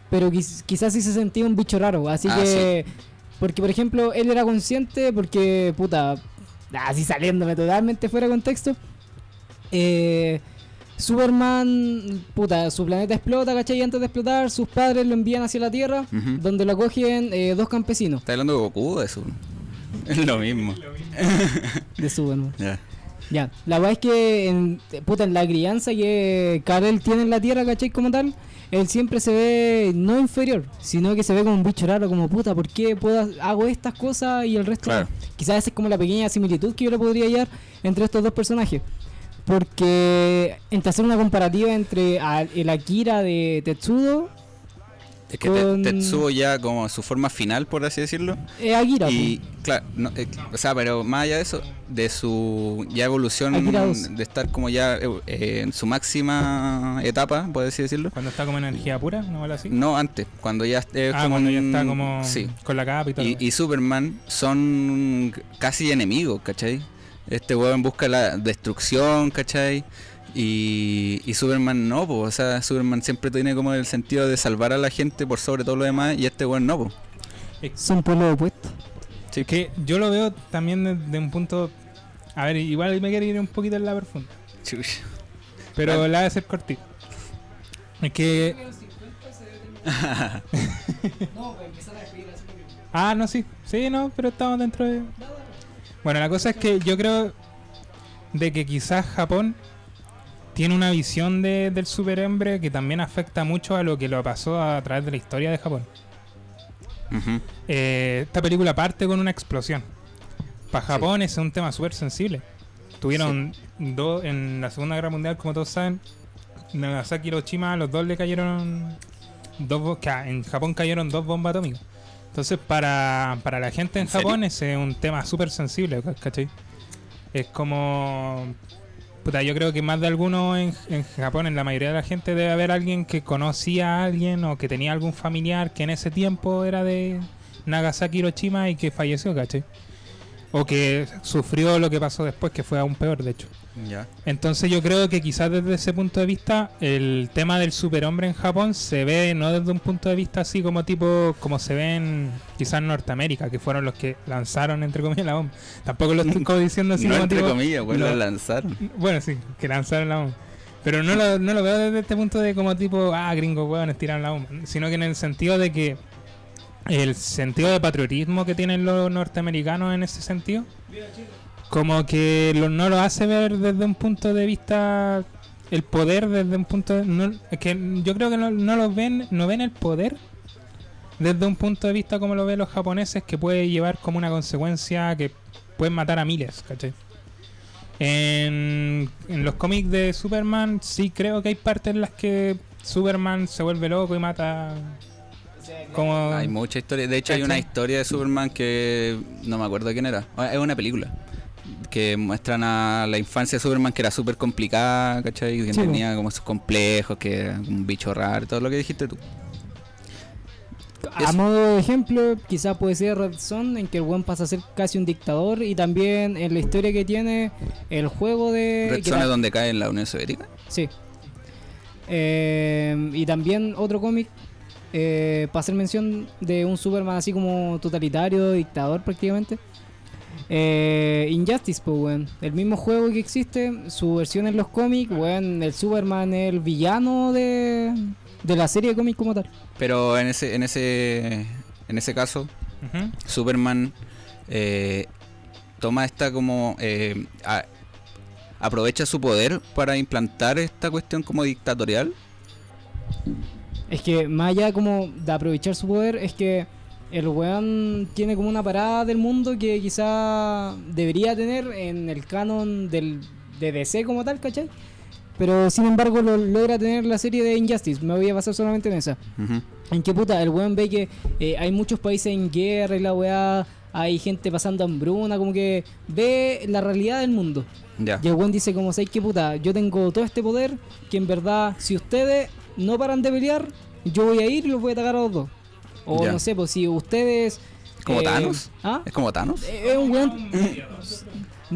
pero quizás sí se sentía un bicho raro, así que... Porque, por ejemplo, él era consciente porque, puta, así saliéndome totalmente fuera de contexto, Superman, puta, su planeta explota, ¿cachai? Y antes de explotar, sus padres lo envían hacia la Tierra, donde lo acogen dos campesinos. ¿Estás hablando de Goku o de eso? Es lo mismo. De Superman. Ya. Ya, la verdad es que en la crianza que Kal-El tiene en la Tierra, ¿cachai? Como tal, él siempre se ve no inferior, sino que se ve como un bicho raro, como puta, ¿por qué hago estas cosas y el resto Claro. no? Quizás esa es como la pequeña similitud que yo le podría hallar entre estos dos personajes. Porque entre hacer una comparativa entre el Akira de Tetsudo Es que Tetsuo ya como su forma final, por así decirlo. Akira, Y claro, no, o sea, pero más allá de eso, de su ya evolución, Akira 2. de estar como ya en su máxima etapa, por así decirlo. Cuando está como energía pura, ¿no vale así? No, antes, cuando ya es Cuando ya está como sí. con la capa y todo. Y Superman son casi enemigos, ¿cachai? Este weón busca la destrucción, ¿cachai? Y Superman no, po. O sea, Superman siempre tiene como el sentido de salvar a la gente por sobre todo lo demás, y este weón no, po. Son polos opuestos. Sí. Que yo lo veo también desde un punto... A ver, igual me quiero ir un poquito en la profunda, Chuch. pero Vale. la voy a hacer cortita. Es que... no, sí. Sí, no, pero estamos dentro de... Bueno, la cosa es que yo creo de que quizás Japón tiene una visión del superhombre que también afecta mucho a lo que lo pasó a través de la historia de Japón. Ujú. Esta película parte con una explosión. Para Japón es un tema súper sensible. Tuvieron dos en la Segunda Guerra Mundial, como todos saben, Nagasaki y Hiroshima, los dos le cayeron en Japón cayeron 2 bombas atómicas. Entonces para la gente en ¿En serio? Japón ese es un tema súper sensible, ¿cachai? Es como... Puta, yo creo que más de alguno en Japón, en la mayoría de la gente, debe haber alguien que conocía a alguien o que tenía algún familiar que en ese tiempo era de Nagasaki, Hiroshima y que falleció, ¿cachai? O que sufrió lo que pasó después, que fue aún peor, de hecho. Ya. Entonces yo creo que quizás desde ese punto de vista el tema del superhombre en Japón se ve no desde un punto de vista así como tipo se ve en quizás en Norteamérica, que fueron los que lanzaron entre comillas la bomba. Tampoco lo estoy como diciendo así No como entre tipo, comillas, weón, lo- lo lanzaron. bueno, sí, que lanzaron la bomba. Pero no lo veo desde este punto de como tipo, gringos hueones tiraron la bomba, sino que en el sentido de que el sentido de patriotismo que tienen los norteamericanos en ese sentido, como que no lo hace ver desde un punto de vista el poder desde un punto de, es que yo creo que no ven el poder desde un punto de vista como lo ven los japoneses, que puede llevar como una consecuencia que pueden matar a miles, ¿cachai? En los cómics de Superman sí creo que hay partes en las que Superman se vuelve loco y mata como... Hay mucha historia. De hecho, hay una ¿Cachai? historia de Superman que no me acuerdo de quién era. Es una película que muestran a la infancia de Superman, que era súper complicada, ¿cachai? Que Sí, tenía como sus complejos, que era un bicho raro, todo lo que dijiste tú. A Eso. modo de ejemplo, quizás puede ser Red Son, en que el buen pasa a ser casi un dictador, y también en la historia que tiene el juego de... Red que Son es donde cae en la Unión Soviética. Sí. Y también otro cómic, para hacer mención de un Superman así como totalitario, dictador prácticamente. Injustice, pues, weón. El mismo juego que existe, su versión en los cómics, weón. El Superman es el villano de la serie de cómics como tal. Pero en ese caso, Ujú. Superman toma esta como aprovecha su poder para implantar esta cuestión como dictatorial. Es que más allá como de aprovechar su poder, es que el weón tiene como una parada del mundo que quizá debería tener en el canon de DC como tal, ¿cachai? Pero sin embargo lo logra tener la serie de Injustice. Me voy a basar solamente en esa. Ujú. En que puta, el weón ve que hay muchos países en guerra y la weá, hay gente pasando hambruna, como que ve la realidad del mundo. Ya. Y el weón dice como, ¿sabes qué puta? Yo tengo todo este poder que en verdad, si ustedes no paran de pelear, yo voy a ir y los voy a atacar a los dos. O Ya. no sé, pues si ustedes... ¿Como Thanos? ¿Ah? ¿Es como Thanos? Es un weón...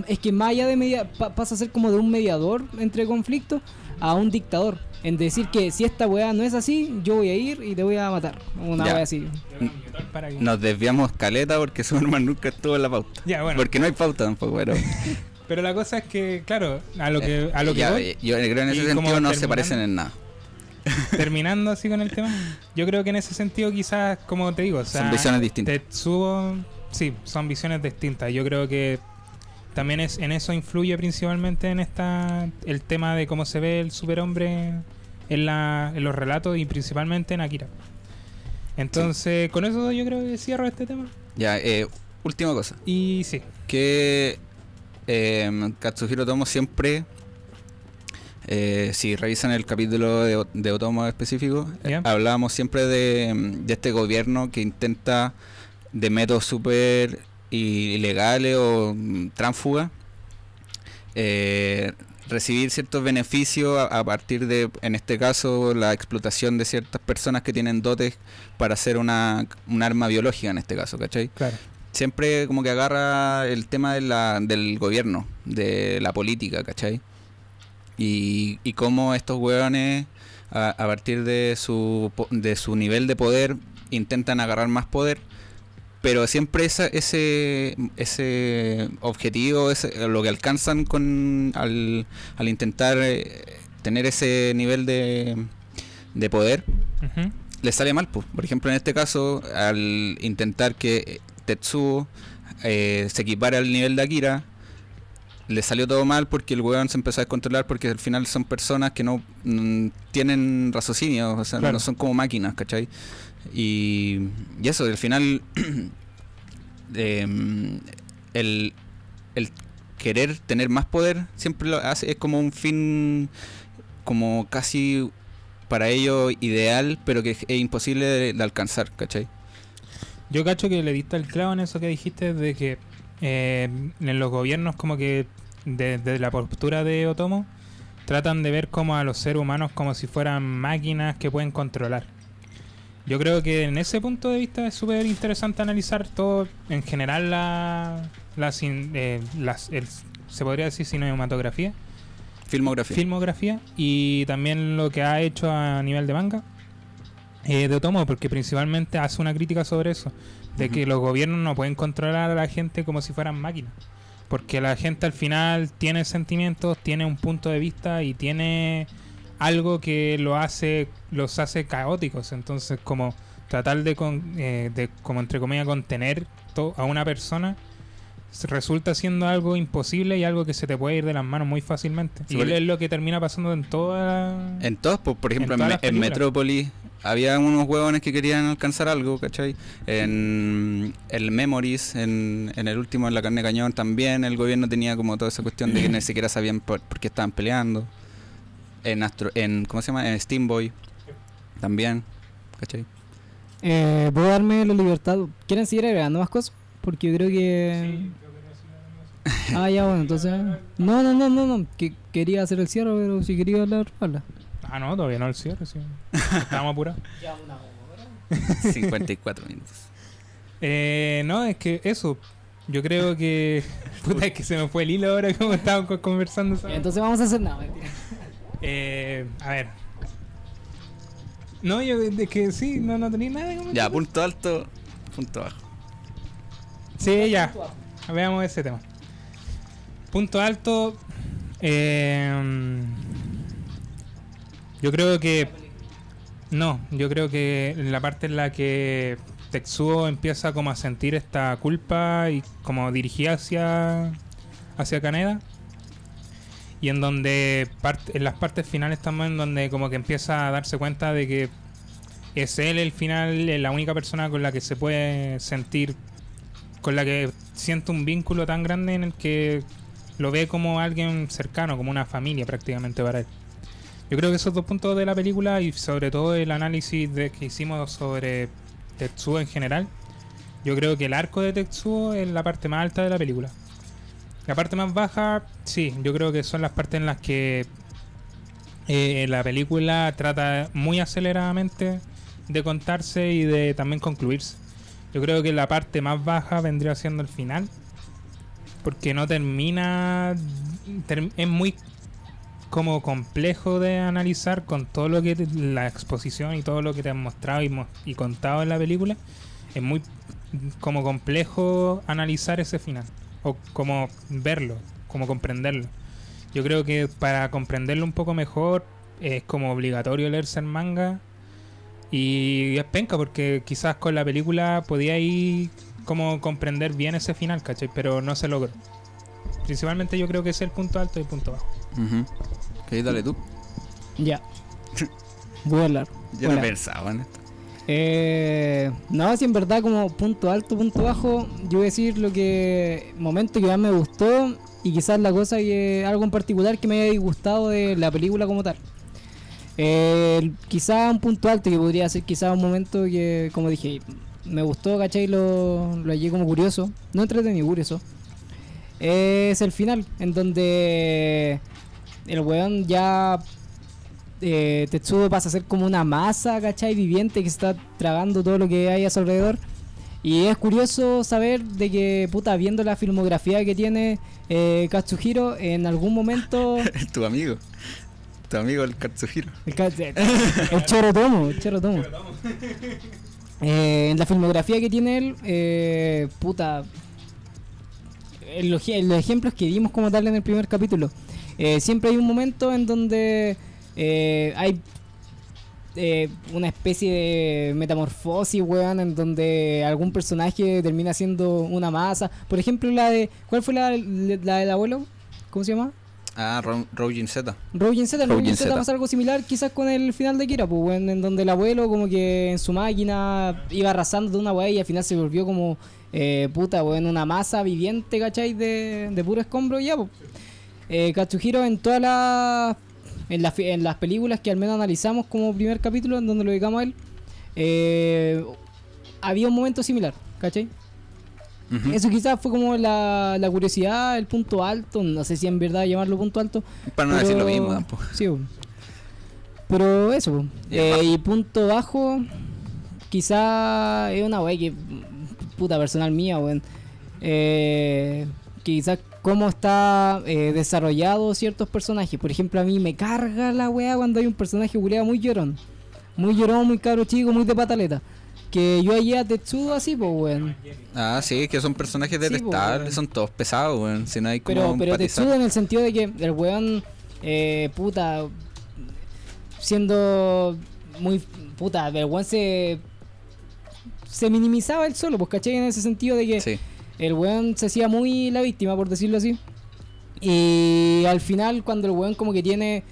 Es que más allá de pasa a ser como de un mediador entre conflictos, a un dictador. En decir que si esta weá no es así, yo voy a ir y te voy a matar. Una Ya. weá así. Para que- Nos desviamos caleta porque Superman nunca estuvo en la pauta. Ya, bueno. Porque no hay pauta tampoco, pero... Pero la cosa es que, claro, a lo que ya, voy, yo creo que en ese y como sentido no se terminando- parecen en nada. terminando así con el tema, yo creo que en ese sentido quizás, como te digo, o sea, Son visiones distintas. Tetsuo, sí, son visiones distintas. Yo creo que también en eso influye principalmente en el tema de cómo se ve el superhombre en los relatos y principalmente en Akira. Entonces, con eso yo creo que cierro este tema. Ya, última cosa. Y sí, Que Katsuhiro Otomo siempre, si revisan el capítulo de Otomo específico, Ya. hablábamos siempre de este gobierno que intenta de métodos súper ilegales o tránsfugas recibir ciertos beneficios a partir de, en este caso, la explotación de ciertas personas que tienen dotes para hacer un arma biológica en este caso, ¿cachai? claro. Siempre como que agarra el tema del gobierno, de la política, ¿cachai? Y cómo estos hueones, a partir de su nivel de poder, intentan agarrar más poder, pero siempre ese objetivo, lo que alcanzan al intentar tener ese nivel de poder, Ujú. les sale mal, pues. Por ejemplo, en este caso, al intentar que Tetsuo se equipara al nivel de Akira, le salió todo mal porque el weón se empezó a descontrolar porque al final son personas que no tienen raciocinio, o sea, Claro. no son como máquinas, ¿cachai? Y eso, al final el querer tener más poder siempre lo hace, es como un fin como casi para ellos ideal, pero que es imposible de alcanzar, ¿cachai? Yo cacho que le diste el clavo en eso que dijiste de que en los gobiernos como que desde la postura de Otomo tratan de ver como a los seres humanos como si fueran máquinas que pueden controlar. Yo creo que en ese punto de vista es súper interesante analizar todo en general se podría decir cinematografía, filmografía y también lo que ha hecho a nivel de manga de Otomo, porque principalmente hace una crítica sobre eso, de Ujú. que los gobiernos no pueden controlar a la gente como si fueran máquinas, porque la gente al final tiene sentimientos, tiene un punto de vista y tiene algo que los hace caóticos. Entonces, como tratar de como entre comillas contener a una persona resulta siendo algo imposible y algo que se te puede ir de las manos muy fácilmente. Sí, Y porque- es lo que termina pasando en toda En todos, pues, por ejemplo, en todas las en películas. Metrópolis había unos huevones que querían alcanzar algo, ¿cachai? En el Memories, en el último, en la carne de cañón, también el gobierno tenía como toda esa cuestión de que ni siquiera sabían por qué estaban peleando. ¿Cómo se llama? En Steam Boy también, ¿cachai? ¿Puedo darme la libertad? ¿Quieren seguir agregando más cosas? Porque yo creo que... Ah, ya, bueno, entonces... No, que quería hacer el cierre, pero si quería hablar, habla. Ah, no, todavía no el cierre, sí. Estamos apurados. 54 minutos. No, es que eso. Yo creo que. Puta, es que se me fue el hilo ahora como estábamos conversando. ¿sabes? Entonces vamos a hacer nada, mentira. A ver. No, yo de que sí, no tenía nada que comentar. Ya, punto alto, punto bajo. Sí, ya. Veamos ese tema. Punto alto. Yo creo que. No, yo creo que en la parte en la que Tetsuo empieza como a sentir esta culpa y como dirigida hacia Kaneda. Y en donde en las partes finales también donde como que empieza a darse cuenta de que es él el final, la única persona con la que se puede sentir, con la que siente un vínculo tan grande en el que lo ve como alguien cercano, como una familia prácticamente para él. Yo creo que esos dos puntos de la película y sobre todo el análisis que hicimos sobre Tetsuo en general, yo creo que el arco de Tetsuo es la parte más alta de la película. La parte más baja, sí, yo creo que son las partes en las que la película trata muy aceleradamente de contarse y de también concluirse. Yo creo que la parte más baja vendría siendo el final, porque no termina, es muy como complejo de analizar con todo lo que la exposición y todo lo que te han mostrado y contado en la película. Es muy como complejo analizar ese final o como verlo, como comprenderlo. Yo creo que para comprenderlo un poco mejor es como obligatorio leerse el manga y es penca porque quizás con la película podía ir como comprender bien ese final, ¿cachai? Pero no se logró. Principalmente yo creo que ese es el punto alto y el punto bajo. Ok, dale tú. Ya. Voy a hablar. Yo no pensaba en esto. No, si en verdad como punto alto, punto bajo, yo voy a decir lo que momento que más me gustó y quizás la cosa que algo en particular que me haya disgustado de la película como tal. Quizás un punto alto que podría ser quizás un momento que, como dije, me gustó, ¿cachai? Lo hallé como curioso, no entretenido, curioso. Es el final, en donde el weón ya Tetsuo pasa a ser como una masa, ¿cachai? Viviente que se está tragando todo lo que hay a su alrededor. Y es curioso saber de que, puta, viendo la filmografía que tiene Katsuhiro, en algún momento... Tu amigo el Katsuhiro. El Chorotomo. En la filmografía que tiene él, puta... En los ejemplos que dimos como tal en el primer capítulo, siempre hay un momento en donde hay una especie de metamorfosis, weón, en donde algún personaje termina siendo una masa. Por ejemplo, ¿cuál fue la del abuelo? ¿Cómo se llama? Roujin Z. Roujin Z pasa algo similar quizás con el final de Kira, pues, weón, en donde el abuelo como que en su máquina iba arrasando de una weá y al final se volvió como puta, weón, una masa viviente, ¿cachai? De puro escombro y ya, pues. Katsuhiro en todas en las películas que al menos analizamos como primer capítulo en donde lo dedicamos a él, había un momento similar, ¿cachai? Uh-huh. Eso quizás fue como la curiosidad, el punto alto, no sé si en verdad llamarlo punto alto. Para no decir lo mismo tampoco. Sí, pero eso, y punto bajo, quizás es una wey que, puta, personal mía, weón. Quizás cómo está desarrollado ciertos personajes. Por ejemplo, a mí me carga la weá cuando hay un personaje culiado muy llorón, muy cabro chico, muy de pataleta. Que yo allí a Tetsuo así, pues, weón. Ah, sí, que son personajes detestables, son todos pesados, weón. Si no hay como pero Tetsuo en el sentido de que el weón, puta, siendo muy, puta, el weón se minimizaba él solo, pues, ¿cachai? En ese sentido de que sí. El weón se hacía muy la víctima, por decirlo así. Y al final, cuando el weón como que tiene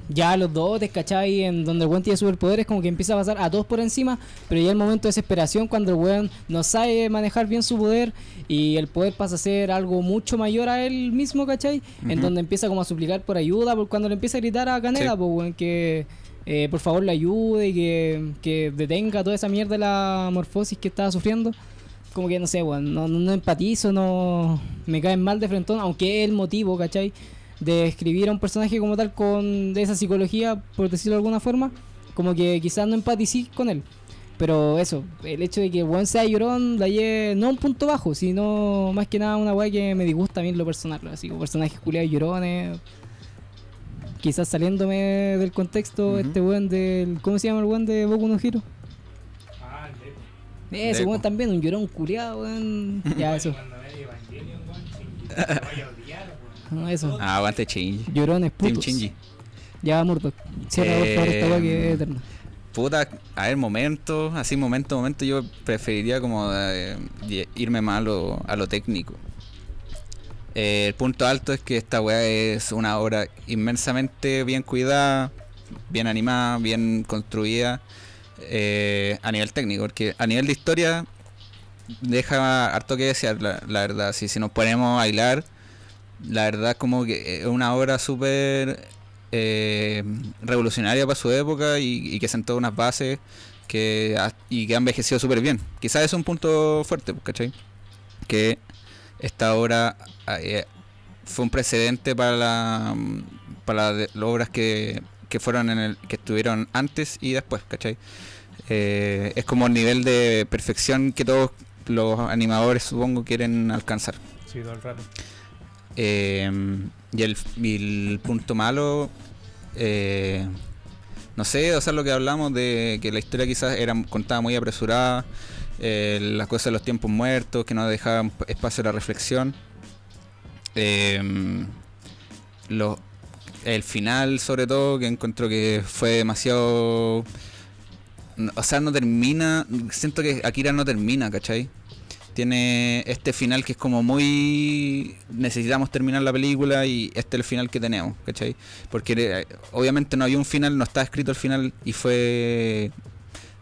ya los dotes, ¿cachai? En donde el weón tiene superpoderes, como que empieza a pasar a todos por encima. Pero ya el momento de desesperación, cuando el weón no sabe manejar bien su poder y el poder pasa a ser algo mucho mayor a él mismo, ¿cachai? Uh-huh. En donde empieza como a suplicar por ayuda, cuando le empieza a gritar a Kaneda, sí. Pues weón, que por favor le ayude y que detenga toda esa mierda de la morfosis que estaba sufriendo. Como que no sé, weón, no empatizo, no me caen mal de frentón, aunque es el motivo, ¿cachai? De escribir a un personaje como tal con esa psicología, por decirlo de alguna forma, como que quizás no empaticé con él. Pero eso, el hecho de que el weón sea llorón, de ahí no un punto bajo, sino más que nada una weá que me disgusta a mí en lo personal, así como personajes culiados llorones. Quizás saliéndome del contexto, este weón del... ¿Cómo se llama el weón de Boku no Hero? Ese weón también, un llorón culiado, weón. Ya, eso. No, eso. Aguante Shinji. Llorones putos. Team Shinji. Ya, Murdock. Cierra por favor esta weá que es eterna. Puta, a ver, momento, yo preferiría como irme más a lo técnico. El punto alto es que esta weá es una obra inmensamente bien cuidada, bien animada, bien construida. A nivel técnico, porque a nivel de historia deja harto que desear, la verdad. Si nos ponemos a hilar, la verdad es como que es una obra súper revolucionaria para su época y que sentó unas bases que ha envejecido súper bien. Quizás es un punto fuerte, ¿cachai? Que esta obra fue un precedente para las obras que fueron que estuvieron antes y después, ¿cachai? Es como el nivel de perfección que todos los animadores, supongo, quieren alcanzar. Sí, todo el rato. Y el punto malo, no sé, o sea, lo que hablamos de que la historia quizás era contada muy apresurada, las cosas de los tiempos muertos, que no dejaban espacio a la reflexión. El final, sobre todo, que encuentro que fue demasiado... O sea, no termina... Siento que Akira no termina, ¿cachai? Tiene este final que es como muy... Necesitamos terminar la película y este es el final que tenemos, ¿cachai? Porque obviamente no había un final, no estaba escrito el final y fue...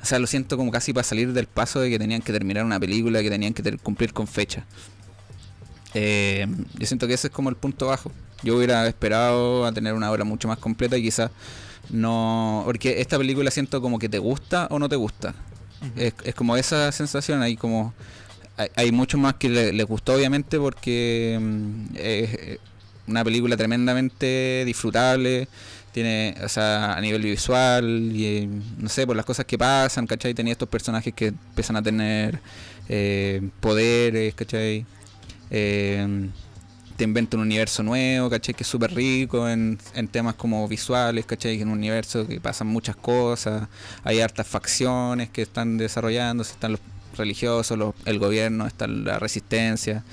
O sea, lo siento como casi para salir del paso de que tenían que terminar una película, que tenían que cumplir con fecha. Yo siento que ese es como el punto bajo. Yo hubiera esperado a tener una obra mucho más completa y quizás no... Porque esta película siento como que te gusta o no te gusta. Ujú. Es como esa sensación, hay como... Hay muchos más que les gustó obviamente porque es una película tremendamente disfrutable. Tiene, o sea, a nivel visual y no sé, por las cosas que pasan, ¿cachai? Tenía estos personajes que empiezan a tener poderes, ¿cachai? Te inventa un universo nuevo, ¿cachai? Que es súper rico en temas como visuales, ¿cachai? Que en un universo que pasan muchas cosas, hay hartas facciones que están desarrollándose, están los religiosos, el gobierno, está la resistencia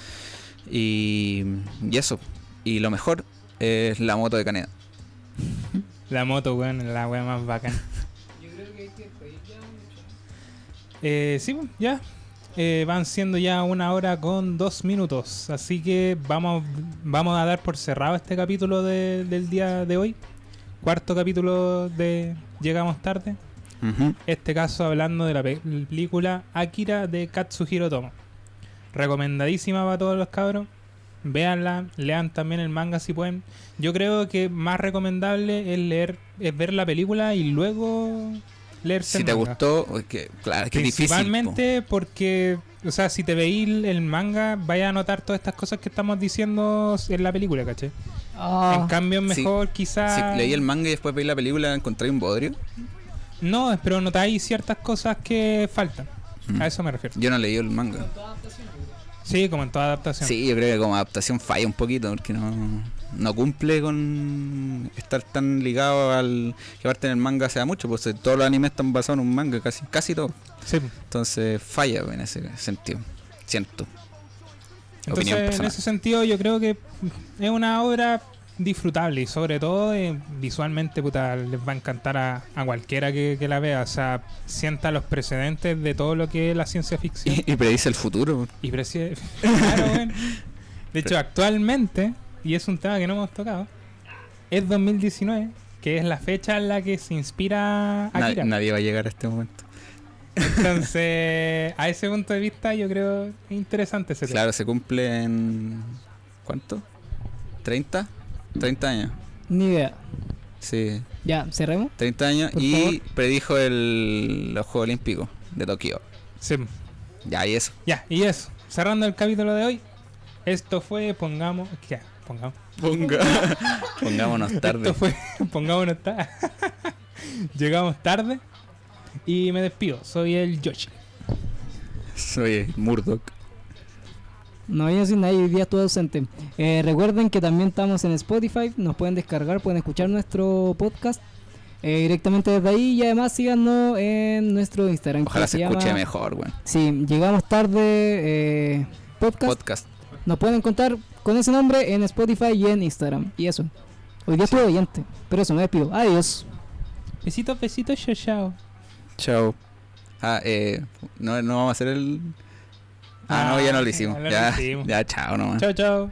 y eso. Y lo mejor es la moto de Kaneda. La moto, weón, la wea más bacán. Yo creo que hay que despedir ya mucho. Sí, pues, ya. Van siendo ya 1 hora con 2 minutos. Así que vamos a dar por cerrado este capítulo del día de hoy. Cuarto capítulo de Llegamos Tarde. Este caso hablando de la película Akira de Katsuhiro Otomo. Recomendadísima para todos los cabros. Véanla, lean también el manga si pueden. Yo creo que más recomendable es ver la película y luego leerse Si el te manga. gustó, es que, claro, es que es difícil. Principalmente porque, o sea, si te veis el manga, vaya a notar todas estas cosas que estamos diciendo en la película, ¿cachai? En cambio es Sí. mejor quizás... Si leí el manga y después veí la película, encontré un bodrio. No, pero notáis ciertas cosas que faltan. A eso me refiero. Yo no leí el manga. Sí, como en toda adaptación. Sí, yo creo que como adaptación falla un poquito porque no cumple con estar tan ligado al que aparte en el manga se da mucho, pues todos los animes están basados en un manga, casi todo. Sí. Entonces falla en ese sentido. Siento. Entonces, Opinión en personal. ese sentido, yo creo que es una obra disfrutable y sobre todo visualmente, puta, les va a encantar a cualquiera que la vea. O sea, sienta los precedentes de todo lo que es la ciencia ficción. Y predice el futuro. Y claro, bueno. De hecho, actualmente, y es un tema que no hemos tocado, es 2019, que es la fecha en la que se inspira Akira. Nadie va a llegar a este momento. Entonces, a ese punto de vista, yo creo interesante ese tema. Claro, se cumple en... ¿Cuánto? ¿30? 30 años. Ni idea. Sí, Ya, cerremos. 30 años. Por Y favor. predijo los Juegos Olímpicos de Tokio. Sí. Ya, y eso. Ya, y eso. Cerrando el capítulo de hoy, esto fue Pongámonos tarde. Esto fue Pongámonos tarde. Llegamos tarde y me despido. Soy el Yoshi. Soy Murdoch. No, yo sin nadie, hoy día estuve ausente. Recuerden que también estamos en Spotify, nos pueden descargar, pueden escuchar nuestro podcast directamente desde ahí y además síganos en nuestro Instagram. Ojalá que se llama- escuche mejor, weón. Sí, llegamos tarde podcast. Nos pueden encontrar con ese nombre en Spotify y en Instagram. Y eso. Hoy día estuve oyente, pero eso, me despido. Adiós. Besitos, besitos, chao, chao. Chao. No vamos a hacer el... no, ya no lo hicimos. ya lo Ya, hicimos. ya, chao nomás. Chao, chao.